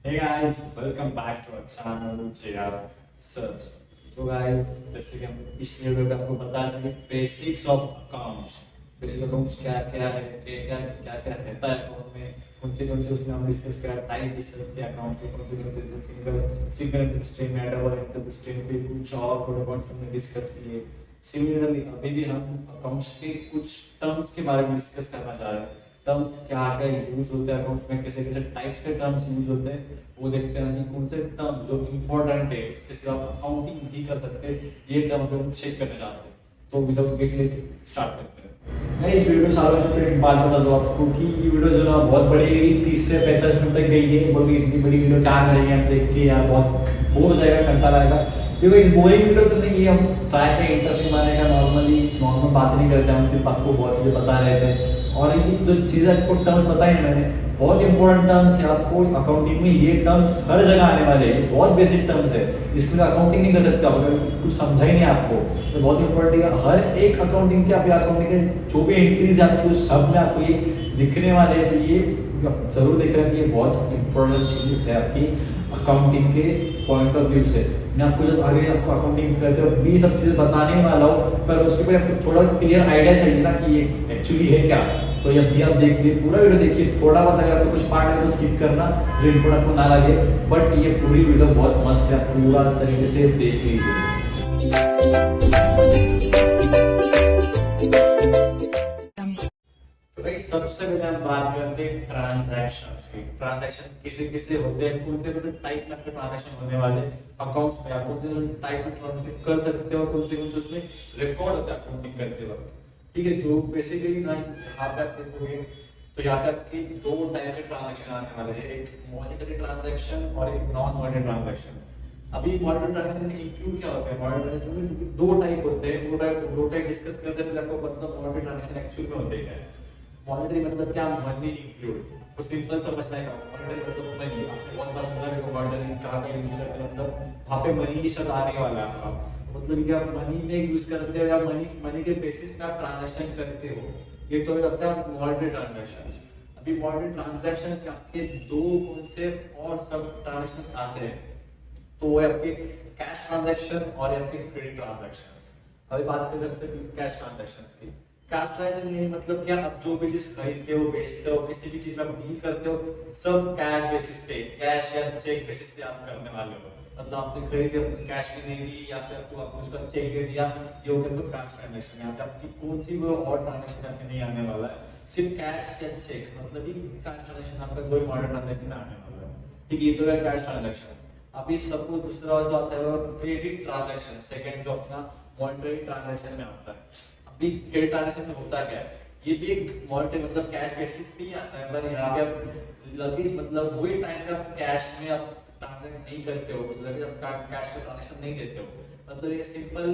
Hey guys, welcome back to our channel JR Search. तो guys, जैसे कि हम पिछले वीडियो में आपको बता दें basics of accounts. Basic accounts क्या क्या है, क्या क्या क्या रहता है अकाउंट में, कौन से उसमें हम डिस्कस किया, टाइप डिस्कस किया अकाउंट्स के, कौन से सिंगल सिंगल स्ट्रीम या डबल इंटर स्ट्रीम पे कुछ और थोड़े बहुत हमने डिस्कस किए। सिमिलरली अभी भी हम अकाउंट्स के कुछ टर्म्स के बारे में डिस्कस करना चाह रहे हैं। टर्म्स क्या क्या यूज होते हैं अकाउंट्स में, कैसे कैसे टाइप्स के टर्म्स यूज होते हैं, वो देखते हैं कि कौन से टर्म्स जो इंपॉर्टेंट है उसके सिवा आप अकाउंटिंग नहीं कर सकते, ये टर्म हम चेक करने जाते हैं। तो विदाउट गेट लेट स्टार्ट करते हैं। मैं इस वीडियो सालों से एक बात बता दूं आपको कि ये वीडियो जो ना बहुत बड़ी गई, 30 से 45 मिनट तक गई है। बोलिए इतनी बड़ी वीडियो क्या करेंगे हम देख के, यार बहुत बोर हो जाएगा, घंटा रहेगा। देखो इस बोरिंग वीडियो तो नहीं है, हम ट्राई करें इंटरेस्टिंग बनाने का। नॉर्मल बात नहीं करते हम, सिर्फ आपको बहुत चीज़ें बता रहे थे। और ये जो चीज़ें आपको टर्म्स बताई हैं मैंने, बहुत इंपॉर्टेंट टर्म्स है। आपको अकाउंटिंग में ये टर्म्स हर जगह आने वाले हैं, बहुत बेसिक टर्म्स है। इसमें अकाउंटिंग नहीं कर सकते आप अगर कुछ समझा ही नहीं आपको, तो बहुत इंपॉर्टेंट है। हर एक अकाउंटिंग के आप अकाउंटिंग के जो भी एंट्रीज है आपको सब में आपको ये दिखने वाले हैं। तो ये जरूर देख रहे हैं कि ये बहुत इंपॉर्टेंट चीज़ है आपकी अकाउंटिंग के पॉइंट ऑफ व्यू से। मैं आपको जब आगे आपको अकाउंटिंग करते हो भी सब चीज़ बताने वाला हूँ, पर उसके पहले आपको थोड़ा क्लियर आइडिया चाहिए ना कि ये एक्चुअली है क्या। तो ये भी आप देखिए, पूरा वीडियो देखिए। थोड़ा बहुत अगर आपको कुछ पार्ट है तो स्किप करना, जो इम्पोर्टेंट आपको ना लगे। बट ये पूरी वीडियो बहुत मस्त है, पूरा तरीके से देख लीजिए। तो भाई सबसे पहले हम बात करते हैं ट्रांजैक्शंस की। ट्रांजैक्शन किसे किसे होते हैं, कौन से टाइप में आपके ट्रांजैक्शन होने वाले अकाउंट्स में, आप कौन से टाइप में ट्रांजैक्शन कर सकते हो, कौन से उसमें रिकॉर्ड होता है अकाउंटिंग करते वक्त। ठीक है, तो बेसिकली ना यहाँ पे आप देखोगे तो यहाँ पे आपके दो टाइप के ट्रांजैक्शन आने वाले हैं, एक मॉनेटरी ट्रांजैक्शन और एक नॉन मॉनेटरी ट्रांजैक्शन। अभी मॉनेटरी ट्रांजैक्शन में इंक्लूड क्या होता है, मॉनेटरी ट्रांजैक्शन में दो टाइप होते हैं। दो टाइप डिस्कस करते हैं। आपको पता है मॉनेटरी ट्रांजैक्शन एक्चुअल में होते हैं। मॉनेटरी मतलब क्या, मनी इंक्लूड। तो सिंपल समझना है, मॉनेटरी मतलब मनी। आपने बहुत बार सुना है मॉनेटरी कहाँ का यूज करते हैं, मतलब वहाँ पे मनी ही शब्द आने वाला है आपका। मतलब कि आप मनी में यूज करते हो या मनी के बेसिस पे आप ट्रांजैक्शन करते हो, ये तो होता है मॉनेटरी ट्रांजैक्शंस। अभी मॉनेटरी ट्रांजैक्शंस के आपके दो कॉन्सेप्ट और सब ट्रांजैक्शंस आते हैं, तो वो है आपके कैश ट्रांजैक्शन और आपके क्रेडिट ट्रांजैक्शंस। अभी बात कर सकते हैं कैश ट्रांजैक्शंस की। कैश ट्रांजैक्शन ये मतलब क्या, आप जो भी चीज खरीदते हो, बेचते हो, किसी भी चीज में आप डील करते हो, सब कैश बेसिस पे, कैश या चेक बेसिस पे आप करने वाले हो। मतलब आपने खरीद के कैश में नहीं दी या फिर आपको उसका चेक दे दिया, ये हो गया तो कैश ट्रांजैक्शन। यहाँ पे आपकी कौन सी वो और ट्रांजैक्शन आपके नहीं आने वाला है, सिर्फ कैश या चेक। मतलब ये कैश ट्रांजैक्शन आपका जो मॉडर्न ट्रांजैक्शन में आने वाला है। ठीक है, ये तो है कैश ट्रांजैक्शन। अभी सबको दूसरा जो आता है वो क्रेडिट ट्रांजैक्शन, सेकंड जो अपना मॉनेटरी ट्रांजैक्शन में आता है। अभी क्रेडिट ट्रांजैक्शन में होता क्या है, ये भी एक मॉनेटरी मतलब कैश बेसिस पे ही आता है, पर यहाँ पे आप लगेज मतलब वही टाइम पे आप कैश में आप ट्रांजैक्ट नहीं करते हो, उस लगेज आप कैश पे ट्रांजैक्शन नहीं देते हो। मतलब ये सिंपल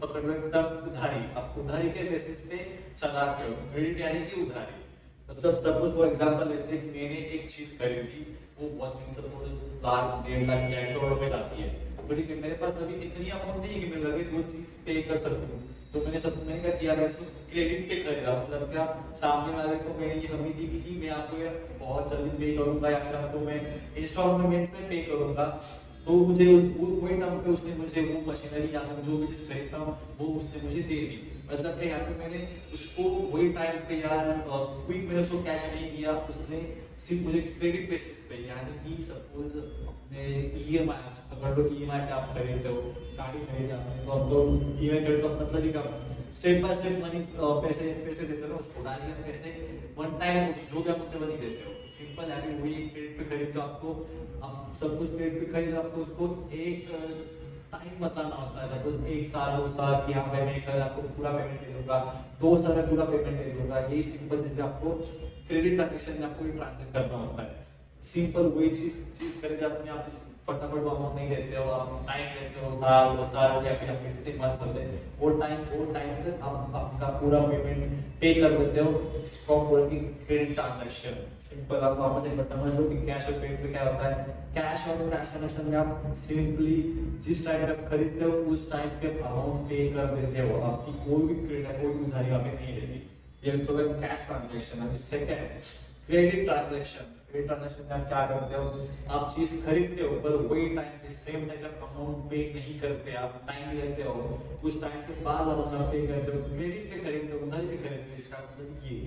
पकड़ लो एकदम उधारी, आप उधारी के बेसिस पे चलाते हो। क्रेडिट यानी कि उधारी। मतलब सपोज फॉर एग्जांपल लेते हैं कि मैंने एक चीज खरीदी, वो बहुत सपोज लाख, 1.5 लाख या 1 करोड़ रुपए जाती है। तो ठीक है, मेरे पास अभी इतनी अमाउंट नहीं है कि मैं लगेज वो चीज पे कर सकूं। तो मैंने क्या किया, मैं उसको क्रेडिट पे खरीदा। मतलब क्या, सामने वाले को मैंने ये हमें दी कि मैं आपको ये बहुत जल्दी पे करूंगा या फिर आपको मैं इंस्टॉलमेंट्स में पे करूंगा। तो मुझे वही टाइम पे उसने मुझे वो मशीनरी या फिर जो भी चीज खरीदता हूँ वो उसने मुझे दे दी। मतलब कि यहाँ पे मैंने उसको वही टाइम पे यार क्विक मैंने उसको कैश नहीं दिया, उसने सिर्फ मुझे क्रेडिट बेसिस पे, यानी कि सपोज अपने ईएमआई पकड़ लो, ईएमआई पे आप खरीदते हो, गाड़ी खरीदे आपने, तो आपको ईएमआई क्रेडिट का मतलब ही क्या, स्टेप बाय स्टेप मनी पैसे पैसे देते हो उसको, डायरेक्ट पैसे वन टाइम जो भी अमाउंट मनी देते हो। सिंपल है, वही क्रेडिट पे खरीदते हो, आपको आप सब कुछ क्रेडिट पे खरीद, आपको उसको एक टाइम बताना होता है। सपोज 1 साल 2 साल की, हाँ मैं 1 साल आपको पूरा पेमेंट दे दूंगा, 2 साल में पूरा पेमेंट दे दूंगा। यही सिंपल चीज आपको क्रेडिट ट्रांजैक्शन में आपको ट्रांसफर करना होता है। सिंपल वही चीज करेंगे, अपने आप फटाफट वो अमाउंट नहीं देते हो, आप टाइम लेते हो, साल 2 साल या फिर आपके जितने मंथ होते हैं वो टाइम तक आप आपका पूरा पेमेंट पे कर देते हो। इसको बोलते हैं क्रेडिट ट्रांजैक्शन। सिंपल आप वापस एक बार समझ लो कि कैश और क्रेडिट में क्या होता है। कैश और कैश ट्रांजैक्शन में आप सिंपली जिस टाइम पे आप खरीदते हो उस टाइम पे अमाउंट पे कर देते हो, आपकी कोई भी क्रेडिट कोई उधारी आपने नहीं लेती। ये तो है कैश ट्रांजैक्शन। अभी second credit transaction. Credit transaction में आप क्या करते हो, आप चीज खरीदते हो पर वही टाइम पे सेम टाइम पे अमाउंट पे नहीं करते, आप टाइम लेते हो, कुछ टाइम के बाद अमाउंट पे करते हो, क्रेडिट पे खरीदते हो, उधारी पे खरीदते हो, इसका मतलब ये।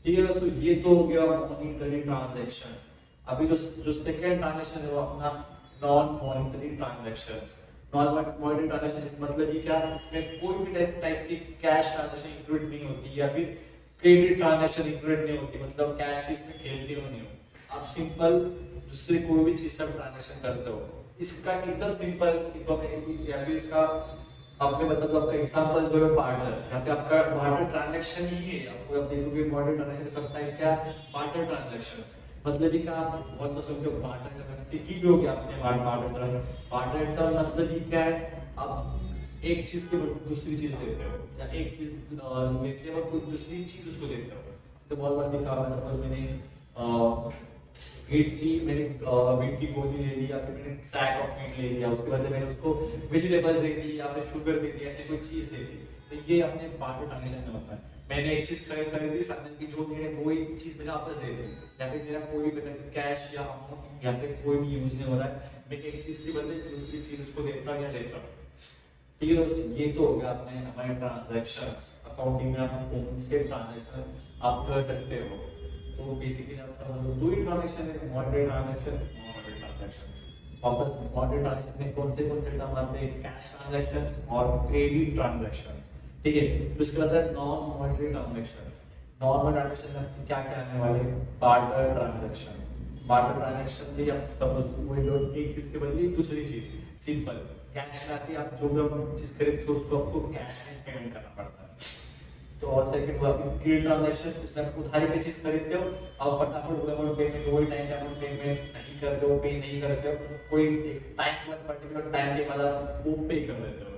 ठीक है दोस्तों, ये तो हो गया मॉनिटरी ट्रांजैक्शन। अभी जो सेकंड ट्रांजैक्शन है वो अपना non monetary transaction. Non monetary transaction मतलब ये क्या, इसमें कोई भी टाइप की कैश ट्रांजैक्शन इंक्लूड नहीं होती या फिर क्रेडिट ट्रांजैक्शन इंक्लूड नहीं होती, मतलब कैश चीज में खेलते हो नहीं हो, आप सिंपल दूसरे कोई भी चीज से ट्रांजैक्शन करते हो। इसका एकदम सिंपल या फिर इसका आपने बता दो, आपका एग्जांपल जो है बार्टर, यहाँ पे आपका बार्टर ट्रांजैक्शन ही है। आपको आप देखोगे बार्टर ट्रांजैक्शन सब टाइप क्या बार्टर ट्रांजैक्शंस, मतलब कि आप बहुत पसंद हो बार्टर करना, सीखी भी होगी आपने बार्टर का मतलब ही क्या है, आप एक चीज के बदले दूसरी चीज देते हो या एक चीज लेते हो तो दूसरी चीज उसको देते हो। तो बहुत बार सीखा होगा, सपोज मैंने वीट की गोली ले ली या फिर मैंने सैक ऑफ मीट ले लिया, उसके बाद मैंने उसको वेजिटेबल्स दे दी या फिर शुगर दे दी, ऐसे कोई चीज दे दी, तो ये अपने बार्टर ट्रांजैक्शन में होता है। मैंने एक चीज खरीदी, सामने की जो मैंने वही चीज मुझे वापस दे दी, या फिर मेरा कोई भी कैश या अमाउंट यहाँ पे कोई भी यूज नहीं हो रहा है, मैं एक चीज के बदले दूसरी चीज उसको देता या लेता हूँ। ठीक है दोस्तों, ये तो हो गया अपने हमारे ट्रांजैक्शंस। अकाउंटिंग में आप कौन से ट्रांजैक्शन आप कर सकते हो, तो बेसिकली आप समझ लो दो ही ट्रांजैक्शन है, monetary transaction, non monetary transaction. वापस मॉनिटरी ट्रांजैक्शन में कौन से टर्म आते हैं, कैश ट्रांजैक्शंस और क्रेडिट ट्रांजैक्शंस। ठीक है, तो इसके बाद है non monetary transactions. Non monetary transaction में क्या क्या आने वाले, बार्टर ट्रांजैक्शन। बार्टर ट्रांजैक्शन भी आप समझ वही जो एक चीज के बदले दूसरी चीज, सिंपल कैश में आती है, आप जो भी चीज खरीदते हो उसको आपको कैश में पेमेंट करना पड़ता है। तो और सेकंड हुआ आपकी क्रेडिट ट्रांजैक्शन, इसमें आप उधारी पे चीज खरीदते हो, आप फटाफट अमाउंट पेमेंट वही टाइम पे अमाउंट पेमेंट नहीं करते हो, पे नहीं करते हो, कोई एक टाइम के बाद पर्टिकुलर टाइम के बाद आप वो पे कर देते हो।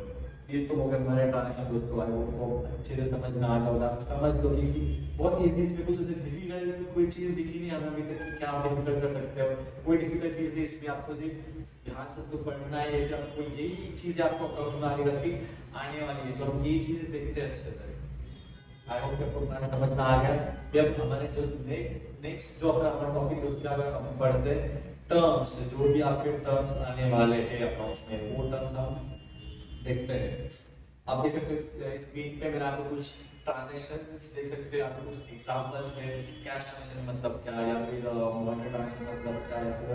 ये तो हो गया हमारे ट्रांजैक्शन दोस्तों, आई होप को अच्छे से समझ में आ गया होगा। समझ लो कि बहुत इजी, इसमें कुछ ऐसे डिफिकल्ट कोई चीज दिखी नहीं हमें अभी तक कि क्या आप डिफिकल्ट कर सकते हो, कोई डिफिकल्ट चीज नहीं इसमें, आपको सिर्फ ध्यान से तो पढ़ना है या आपको यही चीज आपको अकाउंट में आगे रखी आने वाली है, तो हम ये चीज देखते हैं अच्छे से। आई होप आपको हमारा समझ में आ गया। अब हमारे जो नेक्स्ट जो अपना हमारा टॉपिक है उसके आगे हम पढ़ते हैं टर्म्स, जो भी आपके टर्म्स आने वाले हैं अकाउंट्स में वो टर्म्स हम देखते हैं। आप देख सकते हो स्क्रीन पे मेरा आपको कुछ ट्रांजैक्शंस देख सकते हैं, आपको कुछ एग्जांपल्स है, कैश ट्रांजैक्शन मतलब क्या, या फिर मॉनिटरी ट्रांजैक्शन मतलब क्या, या फिर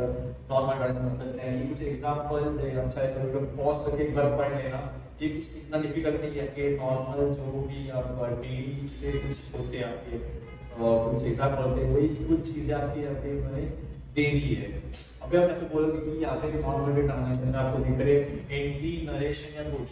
नॉर्मल ट्रांजैक्शन मतलब क्या, ये कुछ एग्जांपल्स है। हम चाहे तो पॉज करके एक बार पढ़ लेना, ये कुछ इतना डिफिकल्ट नहीं है कि नॉर्मल जो भी आप डेली से कुछ होते हैं आपके कुछ एग्जांपल होते हैं, वही कुछ चीजें आपकी यहाँ पे मैंने दे दी है। अभी आप यहाँ पे बोलोगे कि यहाँ पे नॉर्मल ट्रांजैक्शन में आपको दिख रहे एंट्री, नरेशन या कुछ,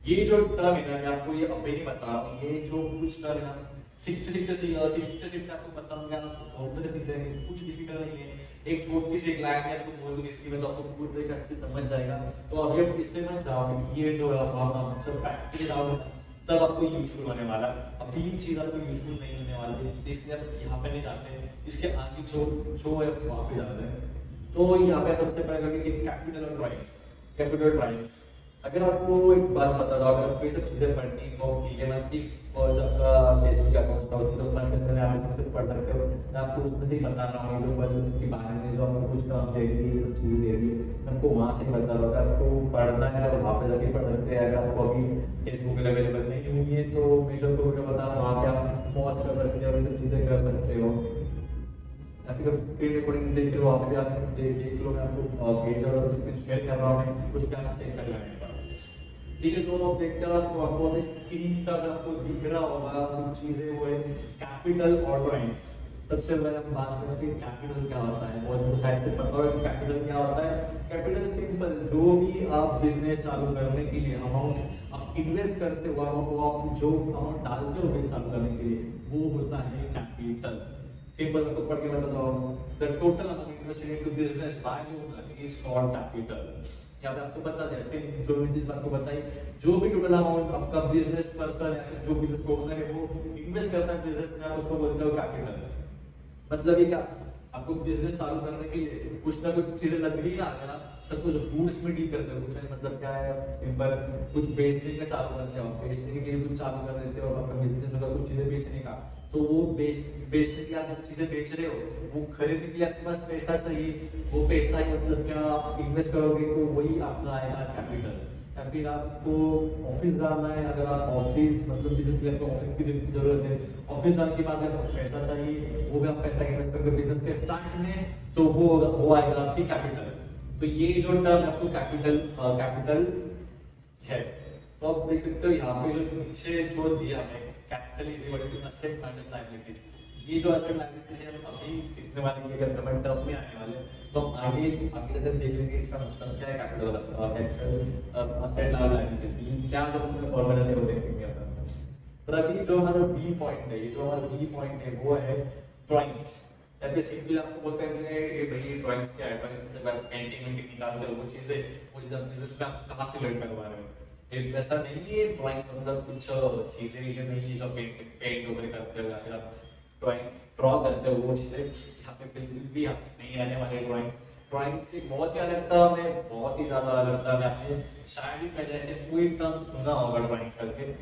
ये जो टर्म है ना मैं आपको ये अभी नहीं बता रहा हूँ, ये जो कुछ टर्म है ना सीखते आपको बताऊंगा, आप बहुत तरह सीख जाएंगे, कुछ डिफिकल्ट नहीं है। एक छोटी सी एक लाइन में आपको बोल दूंगी इसकी में तो आपको पूरी तरीके अच्छे समझ जाएगा। तो अभी आप इससे मत जाओगे कि ये जो हम सब प्रैक्टिस आओगे तब आपको यूजफुल होने वाला, अभी ये चीज आपको यूजफुल नहीं होने वाली है, इसलिए आप यहाँ पे नहीं जाते, इसके आगे जो है वहाँ पे जाते हैं। तो यहाँ पे सबसे पहले कि कैपिटल ड्राइंग्स। अगर आपको एक बात बता रहा हूँ, अगर आपको ये सब चीजें पढ़नी तो ठीक है ना, कि फर्स्ट आपका बेसिक अकाउंट्स का उसको फर्स्ट में आप सबसे पढ़ सकते हो, मैं आपको उसमें से ही बता रहा हूँ जो बजट के बारे में, जो आपको कुछ टर्म्स दे दी है, कुछ चीजें दे दी है, मैं आपको वहाँ से बता रहा हूँ। आपको पढ़ना है तो वहाँ पे जाके पढ़ सकते हैं। अगर आपको अभी फेसबुक पे अवेलेबल नहीं हुई है तो मैं जो आपको वीडियो बता रहा हूँ वहाँ पे आप पॉज कर सकते हो, ये सब चीजें कर सकते हो, या फिर स्क्रीन रिकॉर्डिंग देख लो, वहाँ पे आप देख लो, मैं आपको भेज रहा हूँ, स्क्रीन शेयर कर रहा हूँ, कुछ क्या चेक कर लेने का। ठीक है, तो आप देखते हैं आपको स्क्रीन तक आपको दिख रहा होगा कुछ चीजें, वो है कैपिटल और ड्राइंग्स। सबसे पहले हम बात करते हैं कैपिटल क्या होता है, बहुत लोगों शायद से पता होगा कि कैपिटल क्या होता है। कैपिटल सिंपल, जो भी आप बिजनेस चालू करने के लिए अमाउंट आप इन्वेस्ट करते हो, वो आप जो अमाउंट डालते हो बिजनेस चालू करने के लिए, वो होता है कैपिटल। सिंपल मैं तो पढ़ के बताता हूँ, the total amount invested into business by the owner is called capital. यहाँ पे आपको पता जैसे जो भी चीज आपको बताई, जो भी टोटल अमाउंट आपका बिजनेस पर्सन या फिर जो बिजनेस ओनर है वो इन्वेस्ट करता है बिजनेस में, आप उसको बोलते हो कैपिटल। मतलब ये क्या, आपको बिजनेस चालू करने के लिए कुछ ना कुछ चीजें लग रही है, अगर आप सब कुछ गुड्स में डील करते हो, कुछ नहीं मतलब क्या है, सिंपल कुछ बेचने का चालू करते हो, बेचने के लिए कुछ चालू कर देते हो, आपका बिजनेस होगा कुछ चीजें बेचने का, तो वो बेचने के लिए आप जो चीजें बेच रहे हो वो खरीदने के लिए आपके पास पैसा चाहिए, वो पैसा ही मतलब क्या आप इन्वेस्ट करोगे तो वही आपका आएगा कैपिटल। या फिर आपको ऑफिस जाना है, अगर आप ऑफिस मतलब बिजनेस के लिए आपको ऑफिस की जरूरत है, ऑफिस जाने के बाद आपको पैसा चाहिए, वो भी आप पैसा इन्वेस्ट करके बिजनेस के स्टार्ट में, तो वो आएगा आपकी कैपिटल। तो ये जो टर्म आपको कैपिटल है, तो आप देख सकते हो यहाँ पे जो नीचे जो दिया है capital is equal to asset minus liabilities, ये जो एसेट लायबिलिटीज है हम अभी सीखने वाले ये अगर कमेंट टर्म में आने वाले, तो हम आगे जब देख लेंगे इसका मतलब क्या है कैपिटल एसेट लायबिलिटीज क्या जो मतलब फॉर्मूला है वो देखेंगे अपन। तो अभी जो हमारा बी पॉइंट है, ये जो हमारा बी पॉइंट है वो है ड्राइंग्स। या फिर सिंपली आपको बोलते हैं कि भाई ड्राइंग्स क्या है, जब आप पेंटिंग वेंटिंग निकालते हो वो चीज़ आप बिजनेस पे आप कहाँ से लर्न करवा रहे हो, एक ऐसा नहीं है ड्राइंग्स मतलब कुछ चीजें नहीं है जो पेंट वगैरह करते हो या फिर आप ड्राइंग ड्रॉ करते हो, वो चीजें यहाँ पे बिल्कुल भी आपको नहीं आने वाले। ड्राइंग से बहुत ही अलग था, मैं बहुत ही ज्यादा अलग था, मैं आपने शायद ही पहले ऐसे कोई टर्म सुना होगा ड्राइंग्स करके।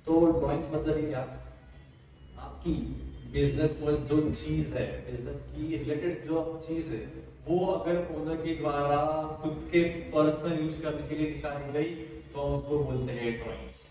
तो ड्राइंग्स मतलब ही क्या, आपकी बिजनेस में जो चीज है, बिजनेस की रिलेटेड जो चीज है, वो अगर ओनर के द्वारा खुद के पर्सनल यूज करने के लिए निकाली गई तो हम उसको बोलते हैं ड्राइंग्स।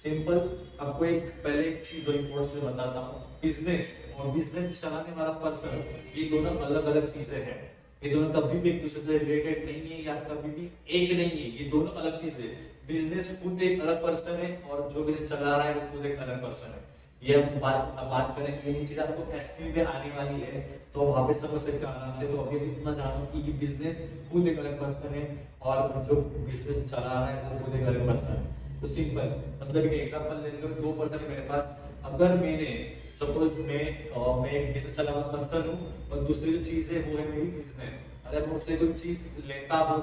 सिंपल, आपको पहले एक चीज इंपॉर्टेंट चीज बताता हूँ, बिजनेस और बिजनेस चलाने वाला पर्सन ये दोनों अलग अलग चीजें हैं, ये दोनों कभी भी एक दूसरे से रिलेटेड नहीं है या कभी भी एक नहीं है, ये दोनों अलग चीजें। बिजनेस खुद एक अलग पर्सन है और जो बिजनेस चला रहा है वो खुद एक अलग पर्सन है। ये हम बात करेंगे, ये चीज आपको एसपी में आने वाली है तो वहां पे समझ सकते हो आराम से। तो अभी इतना जानो कि ये बिजनेस खुद एक अलग पर्सन है और जो बिजनेस चला रहा है वो खुद एक अलग पर्सन है। तो सिंपल मतलब एक एग्जांपल ले लो, दो पर्सन है मेरे पास, अगर मैंने सपोज मैं एक बिजनेस चला रहा पर्सन हूँ और दूसरी जो चीज है वो है मेरी बिजनेस, अगर मैं उससे कोई चीज लेता हूँ,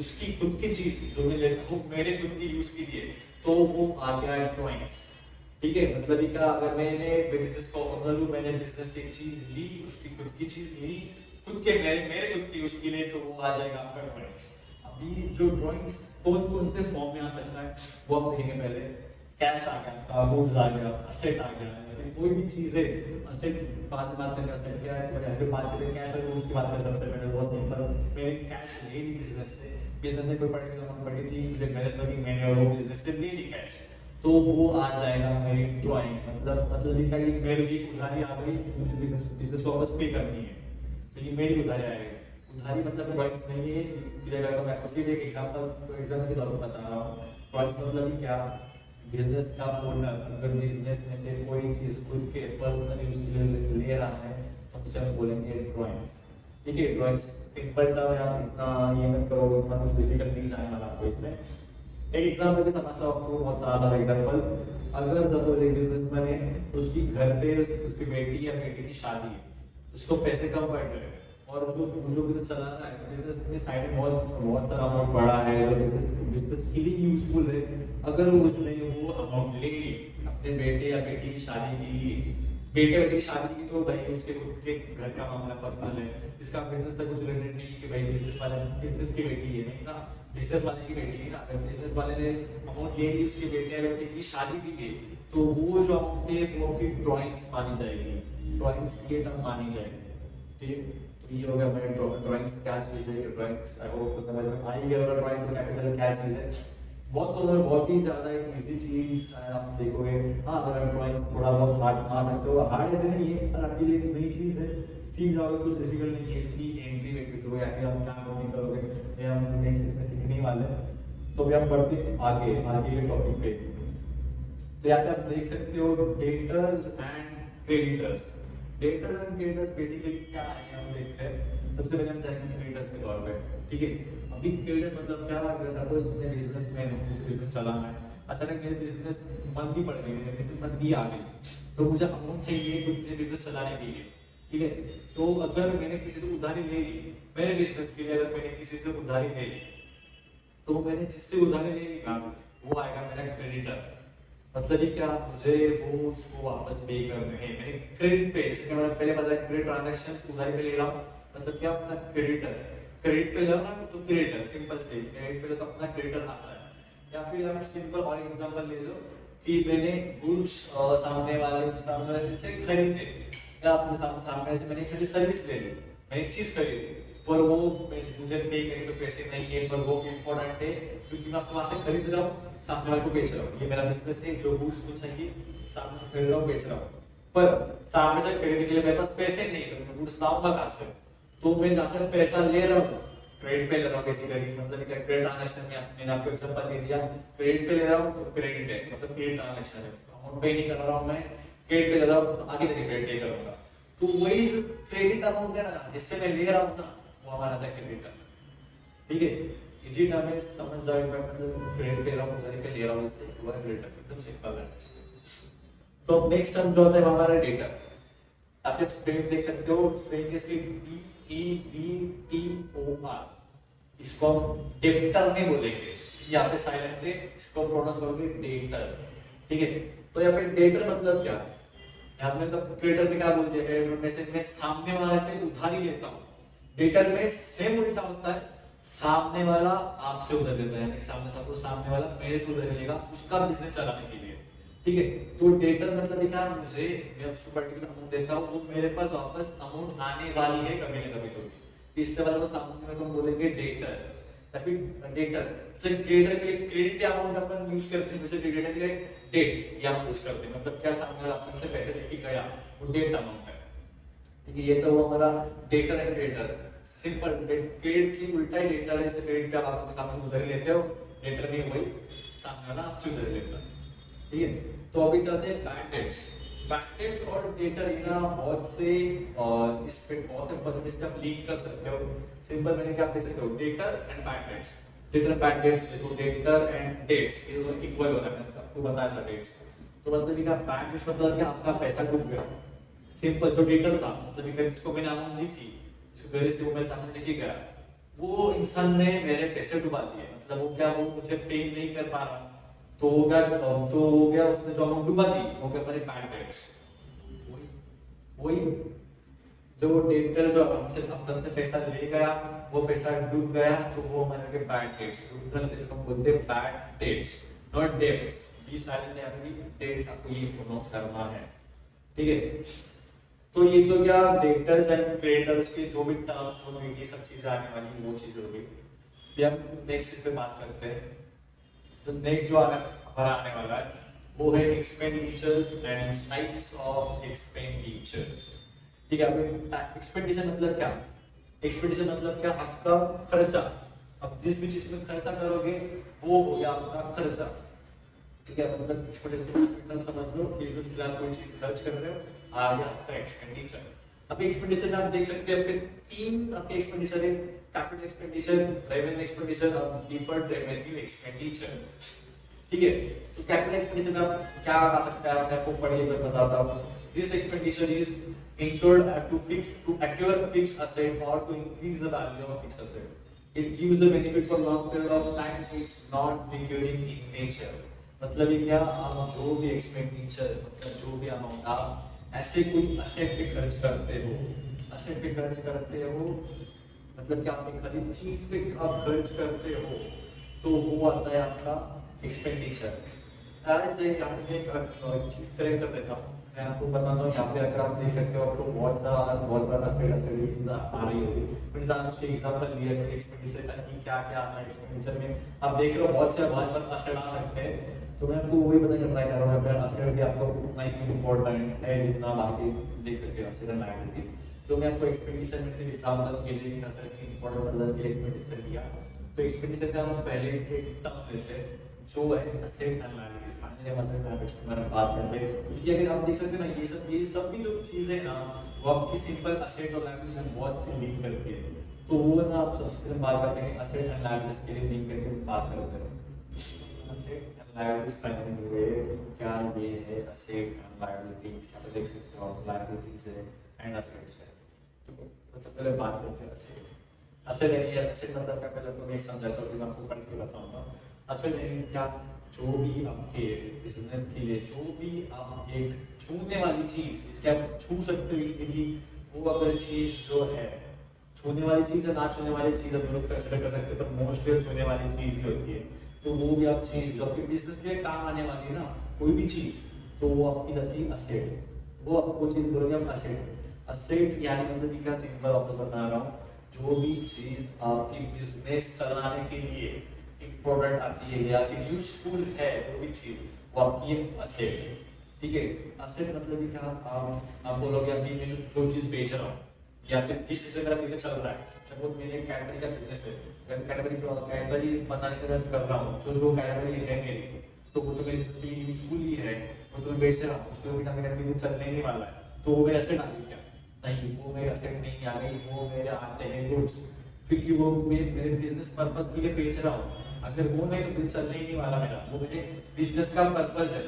उसकी खुद की चीज जो मैं लेता हूँ मेरे खुद की यूज के लिए, तो वो आ गया ड्राइंग्स। ठीक है, मतलब क्या, अगर मैंने बिजनेस का ओनर हूं, मैंने बिजनेस से एक चीज ली, उसकी खुद की चीज ली, खुद के मेरे खुद की उसके लिए, तो वो आ जाएगा आपका ड्राइंग्स। अभी जो ड्राइंग्स कौन से फॉर्म में आ सकता है वो आप देखेंगे। पहले कैश आ गया, गुड्स आ गया, असेट आ गया, फिर कोई भी चीज है असेट, बात करेंगे असेट क्या है, या फिर बात करें कैश और गुड्स की बात करें। सबसे पहले बहुत सिंपल, मैंने कैश ले ली बिजनेस से, बिजनेस में कोई पर्टिकुलर पड़ी थी, मुझे गरज लगी, मैंने वो बिजनेस से ले ली कैश, तो वो आ जाएगा मेरी ड्राइंग। मतलब ये क्या, मेरे लिए उधारी आ गई, मुझे बिजनेस को वापस पे करनी है, तो ये मेरी उधारी आएगी। उधारी मतलब ड्राइंग्स नहीं है, तो मैं उसी एक एग्जांपल के तौर पर बता रहा हूँ। ड्राइंग्स मतलब क्या, बिजनेस का ओनर अगर बिजनेस में से कोई चीज खुद के पर्सनल यूज के लिए ले रहा है तो उसे हम बोलेंगे ड्राइंग्स। ठीक है, ड्राइंग्स सिंपल टर्म है, आप इतना ये मत करो, इतना कुछ डिफिकल्ट नहीं जाने वाला आपको इसमें। एक एग्जांपल के समझता हूँ आपको, बहुत सारा एग्जांपल। अगर सपोज एक बिजनेसमैन है, उसकी घर पे उसकी बेटी या बेटी की शादी है, उसको पैसे कम पड़ रहे हैं और जो बिजनेस चला रहा है, बिजनेस के साइड में बहुत सारा अमाउंट पड़ा है जो बिजनेस के लिए यूजफुल है, अगर उसने वो अमाउंट ले ली अपने बेटे या बेटी की शादी के लिए, बेटे बेटी की शादी की, तो भाई उसके खुद के घर का मामला पर्सनल है, इसका बिजनेस से कुछ रिलेटेड नहीं है कि भाई बिजनेस की बेटी है, नहीं ना, बिजनेस वाले की बेटी है ना। अगर बिजनेस वाले ने अमाउंट ले ली उसके बेटे या बेटी की शादी के लिए, तो वो जो अमाउंट है वो आपकी ड्राइंग्स मानी जाएगी, ड्राइंग्स ये टर्म मानी जाएगी। ठीक है, तो ये हो गया हमारे ड्राइंग्स क्या चीज है। ड्राइंग्स आई होप समझ में आई गया होगा ड्राइंग्स और कैपिटल क्या चीज है। बहुत ही ज्यादा एक इजी चीज आप देखोगे। हाँ, अगर ड्राइंग्स थोड़ा बहुत हार्ड आ सकते हो, हार्ड ऐसे नहीं है पर आपके लिए नई चीज है, सीख जाओगे, कुछ डिफिकल्ट नहीं है। इसकी एंट्री में करोगे या फिर आप क्या नहीं करोगे, ये हम नेक्स्ट इसमें सीखने वाले हैं। तो भी हम बढ़ते आगे के टॉपिक पे। तो यहाँ पे आप देख सकते हो debtors and creditors. Debtors and creditors basically क्या है हम देखते हैं। सबसे पहले हम जाएंगे क्रेडिटर्स के तौर पे। ठीक है, अभी क्रेडिटर्स मतलब क्या, अगर सपोज मैं बिजनेसमैन हूँ, मुझे बिजनेस चलाना है, अचानक मेरे बिजनेस मंदी पड़ गई, मेरे बिजनेस मंदी आ गई, तो मुझे अमाउंट चाहिए कुछ मेरे बिजनेस चलाने के लिए। ठीक है, तो अगर मैंने किसी से उधारी ले ली मेरे बिजनेस के लिए, अगर मैंने किसी से उधारी ले ली, तो मैंने जिससे उधारी ले ली ना, वो आएगा मेरा क्रेडिटर। मतलब ये क्या, मुझे वो उसको वापस पे करने हैं, मैंने क्रेडिट पे, जैसे मैंने पहले बताया क्रेडिट ट्रांजैक्शंस, उधारी पे ले रहा हूँ, मतलब क्या अपना क्रेडिटर। क्रेडिट पे लो ना तो क्रेडिटर, सिंपल से क्रेडिट पे लो तो अपना क्रेडिटर आता है। या फिर आप सिंपल और एग्जांपल ले लो कि मैंने गुड्स सामने वाले से खरीदे, या अपने सामने से मैंने खरीदी सर्विस ले ली, मैंने एक चीज खरीदी पर वो मुझे पे करने के पैसे नहीं है, पर वो इम्पोर्टेंट है क्योंकि मैं वहां से खरीद रहा हूँ, सामने वाले को बेच रहा हूँ। ये मेरा बिजनेस है, जो गुड्स मुझे चाहिए सामने से खरीद रहा हूँ, बेच रहा हूँ, पर सामने से खरीदने के लिए मेरे पास पैसे नहीं, तो मैं गुड्स लाऊंगा कहाँ से? तो मैं जहाँ से पैसा ले रहा हूँ क्रेडिट पे ले रहा हूँ बेसिकली, मतलब क्या क्रेडिट ट्रांजैक्शन में मैंने आपको एग्जांपल दे दिया, क्रेडिट पे ले रहा हूँ तो क्रेडिट है, मतलब क्रेडिट ट्रांजैक्शन है, अमाउंट पे नहीं कर रहा हूँ मैं, क्रेडिट पे ले रहा हूँ, आगे जाके क्रेडिट पे करूंगा। तो वही जो क्रेडिट अमाउंट है ना जिससे मैं ले रहा हूँ ना, वो हमारा था क्रेडिट। ठीक है, इजी टर्म में समझ जाओ, मतलब क्रेडिट पे ले रहा हूँ उधर के ले रहा हूँ, इससे वो है क्रेडिट, एकदम सिंपल है। तो नेक्स्ट टर्म जो होता है हमारा डेटर। आप जब स्पेलिंग देख सकते हो, स्पेलिंग इसकी DEBTOR, इसको हम डेप्टर नहीं बोलेंगे, यहाँ पे साइलेंट है, इसको प्रोनाउंस करोगे डेटर। ठीक है, तो यहाँ पे डेटर मतलब क्या? यहाँ पे मतलब क्रेडिटर में क्या बोलते हैं, क्रेडिटर में से मैं सामने वाले से उधारी लेता हूँ, डेटर में सेम उल्टा होता है, सामने वाला आपसे उधार लेता है, सामने सपोज सामने वाला मेरे से उधार लेगा उसका बिजनेस चलाने के लिए। ठीक है, तो डेटर मतलब क्या, मुझे मैं उसको पर्टिकुलर अमाउंट देता हूँ, वो मेरे पास वापस अमाउंट आने वाली है कभी ना कभी, तो तीसरे वाले को सामने वाले को बोलेंगे डेटर या फिर डेटर। से क्रेडिटर के लिए क्रेडिट अमाउंट अपन यूज करते हैं, जैसे डेटर के लिए डेट या हम यूज करते हैं, मतलब क्या सामने वाला अपन से पैसे लेके गया वो डेट अमाउंट है। ठीक है, ये तो वो हमारा debtor and creditor, simple credit की उल्टा ही डेटर है, जैसे क्रेडिट का आप सामने उधार लेते हो, डेटर में वही सामने वाला आपसे उधार लेता है। ठीक है, तो अभी चलते हैं बैड डेट्स। बैड डेट्स और डेटर ना बहुत से इस पे बहुत से परसेंटेज पे आप लिंक कर सकते हो। सिंपल मैंने क्या आप देख सकते हो, debtor and bad debts, debtor and bad debts, देखो डेटर एंड डेट्स ये दोनों इक्वल हो रहा है, मैंने आपको बताया था डेट्स। तो मतलब क्या बैड डेट्स मतलब क्या, आपका पैसा डूब गया। सिंपल जो डेटर था मतलब कि जिसको मैंने अमाउंट दी थी, जिसको घर से वो मेरे सामने लेके गया, वो इंसान ने मेरे पैसे डुबा दिए, मतलब वो क्या, वो मुझे पे नहीं कर पा रहा, तो हो गया उसने जो अमाउंट डुबा दी, हो गया हमारे बैड डेट्स। वही जो डेटर जो हमसे अपन से पैसा ले गया, वो पैसा डूब गया, तो वो हमारे के बैड डेट्स, जिसको हम बोलते हैं bad debts, not debts. B silent है, अभी डेट्स आपको ये प्रोनाउंस करना है। ठीक है, तो ये तो क्या डेटर्स एंड क्रेडिटर्स के जो भी टर्म्स होंगे, ये सब चीजें आने वाली वो चीजें होगी। फिर हम नेक्स्ट इस पे बात करते हैं। तो नेक्स्ट जो हमारा आने वाला है वो है expenditures and types of expenditures. ठीक है, एक्सपेंडिचर मतलब क्या? एक्सपेंडिचर मतलब क्या, आपका खर्चा, अब जिस भी चीज में खर्चा करोगे वो हो गया आपका खर्चा। ठीक है, मतलब एक्सपेंडिचर समझ लो, बिजनेस के लिए आप कोई चीज खर्च कर रहे हो, आ गया आपका एक्सपेंडिचर। अब एक्सपेंडिचर में आप देख सकते हैं आपके तीन आपके एक्सपेंडिचर है, कैपिटल एक्सपेंडिचर, रेवेन्यू एक्सपेंडिचर और डिफर्ड रेवेन्यू एक्सपेंडिचर। ठीक है, तो कैपिटल एक्सपेंडिचर में आप क्या आ सकता है, मैं आपको पढ़िए मैं बताता हूं। This expenditure is incurred to acquire a fixed asset or to increase the value of fixed asset. It gives the benefit for long period of time. It's not recurring in nature. मतलब ये क्या, आप जो भी expenditure मतलब जो भी amount आप ऐसे कोई असेट पे खर्च करते हो, असेट पे खर्च करते हो मतलब कि आप एक खरीद चीज पे आप खर्च करते हो, तो वो आता है आपका एक्सपेंडिचर। आज यहाँ पे एक चीज करेक्ट कर देता हूँ, मैं आपको बताता हूँ। यहाँ पे अगर आप देख सकते हो, आपको बहुत बड़ा असेट चीज आ रही होगी, फिर जान उसके एग्जांपल लिया है एक्सपेंडिचर का कि क्या क्या आता है एक्सपेंडिचर में। आप देख रहे हो बहुत से असेट आ सकते हैं, तो मैं आपको वही बताने का ट्राई कर रहा हूँ। असेट भी आपको उतना ही इम्पोर्टेंट है जितना बाकी देख सकते हो असेट एंड लायबिलिटीज। तो मैं आपको एक्सपेंडिचर में से एग्जांपल के लिए असेट की इंपॉर्टेंट मतलब के एक्सपेंडिचर दिया। तो एक्सपेंडिचर से हम पहले एक टर्म लेते हैं जो है असेट एंड लायबिलिटीज। फाइनली हम असेट लायबिलिटीज के बारे में बात करते हैं, क्योंकि अगर आप देख सकते हैं ना, ये सब भी जो चीजें ना वो आपकी सिंपल असेट और लायबिलिटीज से बहुत से लिंक करती है। तो वो ना आप सबसे पहले बात करते हैं असेट एंड लायबिलिटीज के लिए लिंक करके बात करते हैं। असेट एंड लायबिलिटीज फाइनली हुए, क्या ये है असेट एंड लायबिलिटीज, आप देख सकते हो लायबिलिटीज है एंड असेट्स है। तो सबसे पहले बात करते हैं असेट। असेट मतलब क्या, पहले तो मैं समझाता हूँ, फिर आपको पढ़ के बताऊंगा। असेट क्या, जो भी आपके बिजनेस के लिए जो भी आप एक छूने वाली चीज, इसके आप छू सकते हो इजीली, वो अगर चीज जो है छूने वाली चीज है ना छूने वाली चीज आप लोग कंसिडर कर सकते हो, पर मोस्टली छूने वाली चीज ही होती है। तो वो भी आप चीज जो आपके बिजनेस के लिए काम आने वाली है ना, कोई भी चीज, तो वो आपकी जाती है असेट। वो आपको चीज बोलोगे हम असेट। असेट यानी मतलब कि क्या, सिंपल वापस बता रहा हूँ, जो भी चीज आपकी बिजनेस चलाने के लिए एक प्रोडक्ट आती है या फिर यूजफुल है, जो भी चीज वो आपकी असेट है। ठीक है, असेट मतलब कि क्या, आप बोलोगे अभी मैं जो चीज बेच रहा हूँ या फिर जिस चीज से मेरा बिजनेस चल रहा है, सपोज मेरे कैडबरी का बिजनेस है, अगर कैडबरी बनाने का कर रहा हूँ, जो कैडबरी है मेरी, तो वो तो मेरे बिजनेस के लिए यूजफुल ही है, वो तो मैं बेच रहा हूँ, उसको भी मेरा बिजनेस चलने नहीं वाला है, तो वो मेरे एसेट आ गई क्या? नहीं, वो मेरे एसेट नहीं आ गई, वो मेरे आते हैं गुड्स, क्योंकि वो मेरे बिजनेस पर्पस के लिए बेच रहा हूँ। अगर वो नहीं तो बिजनेस चलने ही नहीं वाला मेरा, वो मेरे बिजनेस का पर्पस है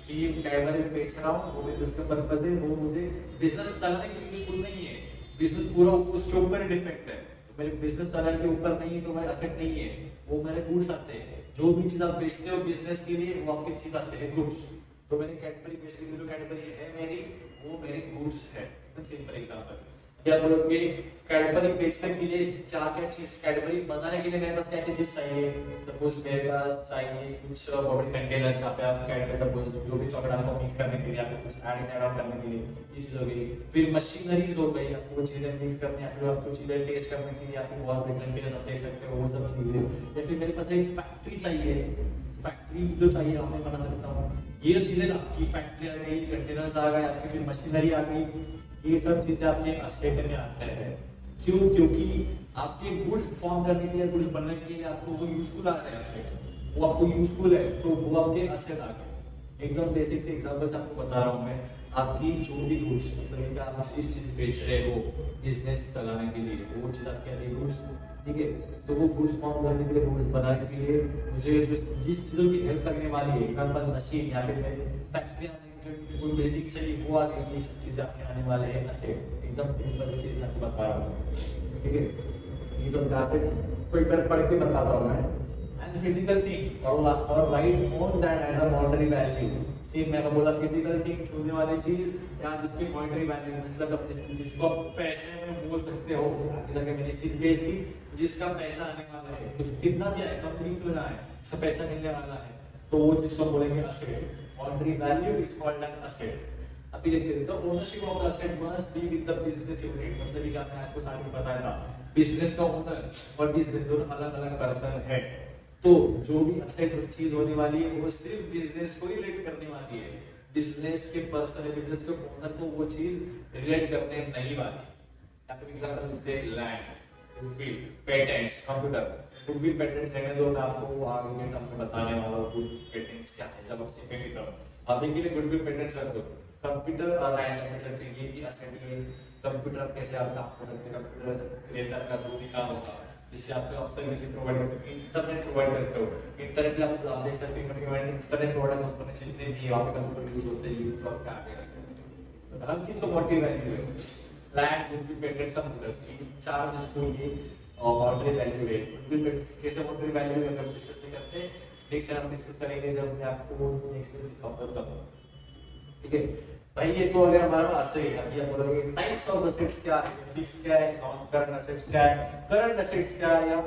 कि कैडबरी में बेच रहा हूँ, वो मेरे बिजनेस का पर्पस है, वो मुझे बिजनेस चलाने के लिए यूजफुल नहीं है, बिजनेस पूरा उसके ऊपर ही डिपेंड है। तो मेरे बिजनेस चलाने के ऊपर नहीं है तो मेरे एसेट नहीं है, वो मेरे गुड्स आते हैं। जो भी चीज आप बेचते हो बिजनेस के लिए, वो आपकी चीज आते हैं गुड्स। तो मैंने कैडबरी बेचने की जो कैडबरी है मेरी, वो मेरे गुड्स है। सिंपल एग्जांपल, क्या बोलोगे कैडबरी बेचने के लिए क्या क्या चीज, कैडबरी बनाने के लिए मेरे पास क्या क्या चीज चाहिए? सपोज मेरे पास चाहिए कुछ बॉडी कंटेनर्स, जहाँ पे आप कैडबरी सपोज जो भी चॉकलेट आपको मिक्स करने के लिए, आपको कुछ ऐड ऑन करने के लिए, ये चीज हो गई। फिर मशीनरीज हो गई, आपको चीजें मिक्स करनी या फिर आपको चीजें टेस्ट करने के लिए, या फिर बहुत बड़े कंटेनर्स आप देख सकते हो, वो सब चीजें। या फिर मेरे पास एक फैक्ट्री चाहिए, फैक्ट्री जो चाहिए मैं बना सकता हूँ। ये चीजें आपकी फैक्ट्री आ गई, कंटेनर्स आ गए आपकी, फिर मशीनरी आ गई, ये सब चीजें आपके असेट में आते हैं। क्यों? क्योंकि आपके गुड्स फॉर्म करने के लिए, गुड्स बनने के लिए आपको वो यूजफुल आ रहे हैं असेट, वो आपको यूजफुल है, तो वो आपके असेट आ गए। एकदम बेसिक से एग्जांपल से आपको बता रहा हूँ मैं, आपकी जो भी गुड्स, मतलब कि आप जिस चीज बेच रहे हो बिजनेस चलाने के लिए, वो चीज आपके आती है गुड्स। ठीक है, तो वो गुड्स फॉर्म करने के लिए, गुड्स बनाने के लिए मुझे जो जिस चीजों की हेल्प करने वाली है, एग्जांपल मशीन या फिर फैक्ट्री कोई बिल्डिंग चाहिए, वो आ गई, ये सब चीजें आपके आने वाले हैं असेट। एकदम सिंपल चीज आपको बता रहा हूँ। ठीक है, ये तो असेट कोई पढ़ के बताता हूँ मैं। एंड फिजिकल थिंग और right on that has a monetary value. Same मैंने बोला फिजिकल थिंग, छूने वाली चीज या जिसकी मॉनेटरी वैल्यू, मतलब आप जिसको आप पैसे में बोल सकते हो, आगे जाके मैंने इस चीज बेच दी, जिसका पैसा आने वाला है, कुछ कितना भी है, कम भी क्यों ना है, इसका पैसा मिलने वाला है, तो वो चीज को बोलेंगे asset. Monetary value is called an asset. अभी देखते हैं, the ownership of the asset must be with the business unit। मतलब कि आपने आपको साथ में बताया था, बिजनेस का ओनर और बिजनेस दोनों अलग अलग पर्सन है। तो जो भी असेट चीज होने वाली है, वो सिर्फ बिजनेस को ही रिलेट करने वाली है, बिजनेस के पर्सन, बिजनेस के ओनर को वो चीज रिलेट करने नहीं वाली। आपको एग्जांपल देते हैं, land, goodwill, patents, computer. Goodwill patents है जो मैं आपको आगे के टर्म में बताने वाला हूँ। गुड पेटेंट्स क्या है जब आप सीखेंगे तब। अभी के लिए गुडविल पेटेंट्स रख दो। कंप्यूटर और लैंड कर सकते हैं, ये भी असेट है। कंप्यूटर कैसे आप काम कर सकते हैं, कंप्यूटर क्रिएटर का जो भी काम होगा, जिससे आपको सर्विस प्रोवाइड करते हो, इंटरनेट प्रोवाइड करते हो। इंटरनेट आप देख सकते हो, इंटरनेट प्रोवाइड कंपनी जितने भी वहाँ पे कंप्यूटर यूज होते हैं, तो आप क्या आगे तो हर चीज को मॉनेटरी वैल्यू है। लैंड, गुडविल पेटेंट्स, कंप्यूटर्स, ये चार जिसको ये मॉनेटरी वैल्यू है। गुडविल कैसे मॉनेटरी वैल्यू है हम डिस्कस नहीं करते, नेक्स्ट टाइम हम डिस्कस करेंगे जब मैं आपको नेक्स्ट दिन सिखाऊंगा तब। ठीक है भाई, ये तो अगर हमारा आशय है। अभी आप बोलोगे टाइप्स ऑफ असेट्स क्या है, फिक्स क्या है, नॉन करंट असेट्स क्या है, करंट असेट्स क्या है, या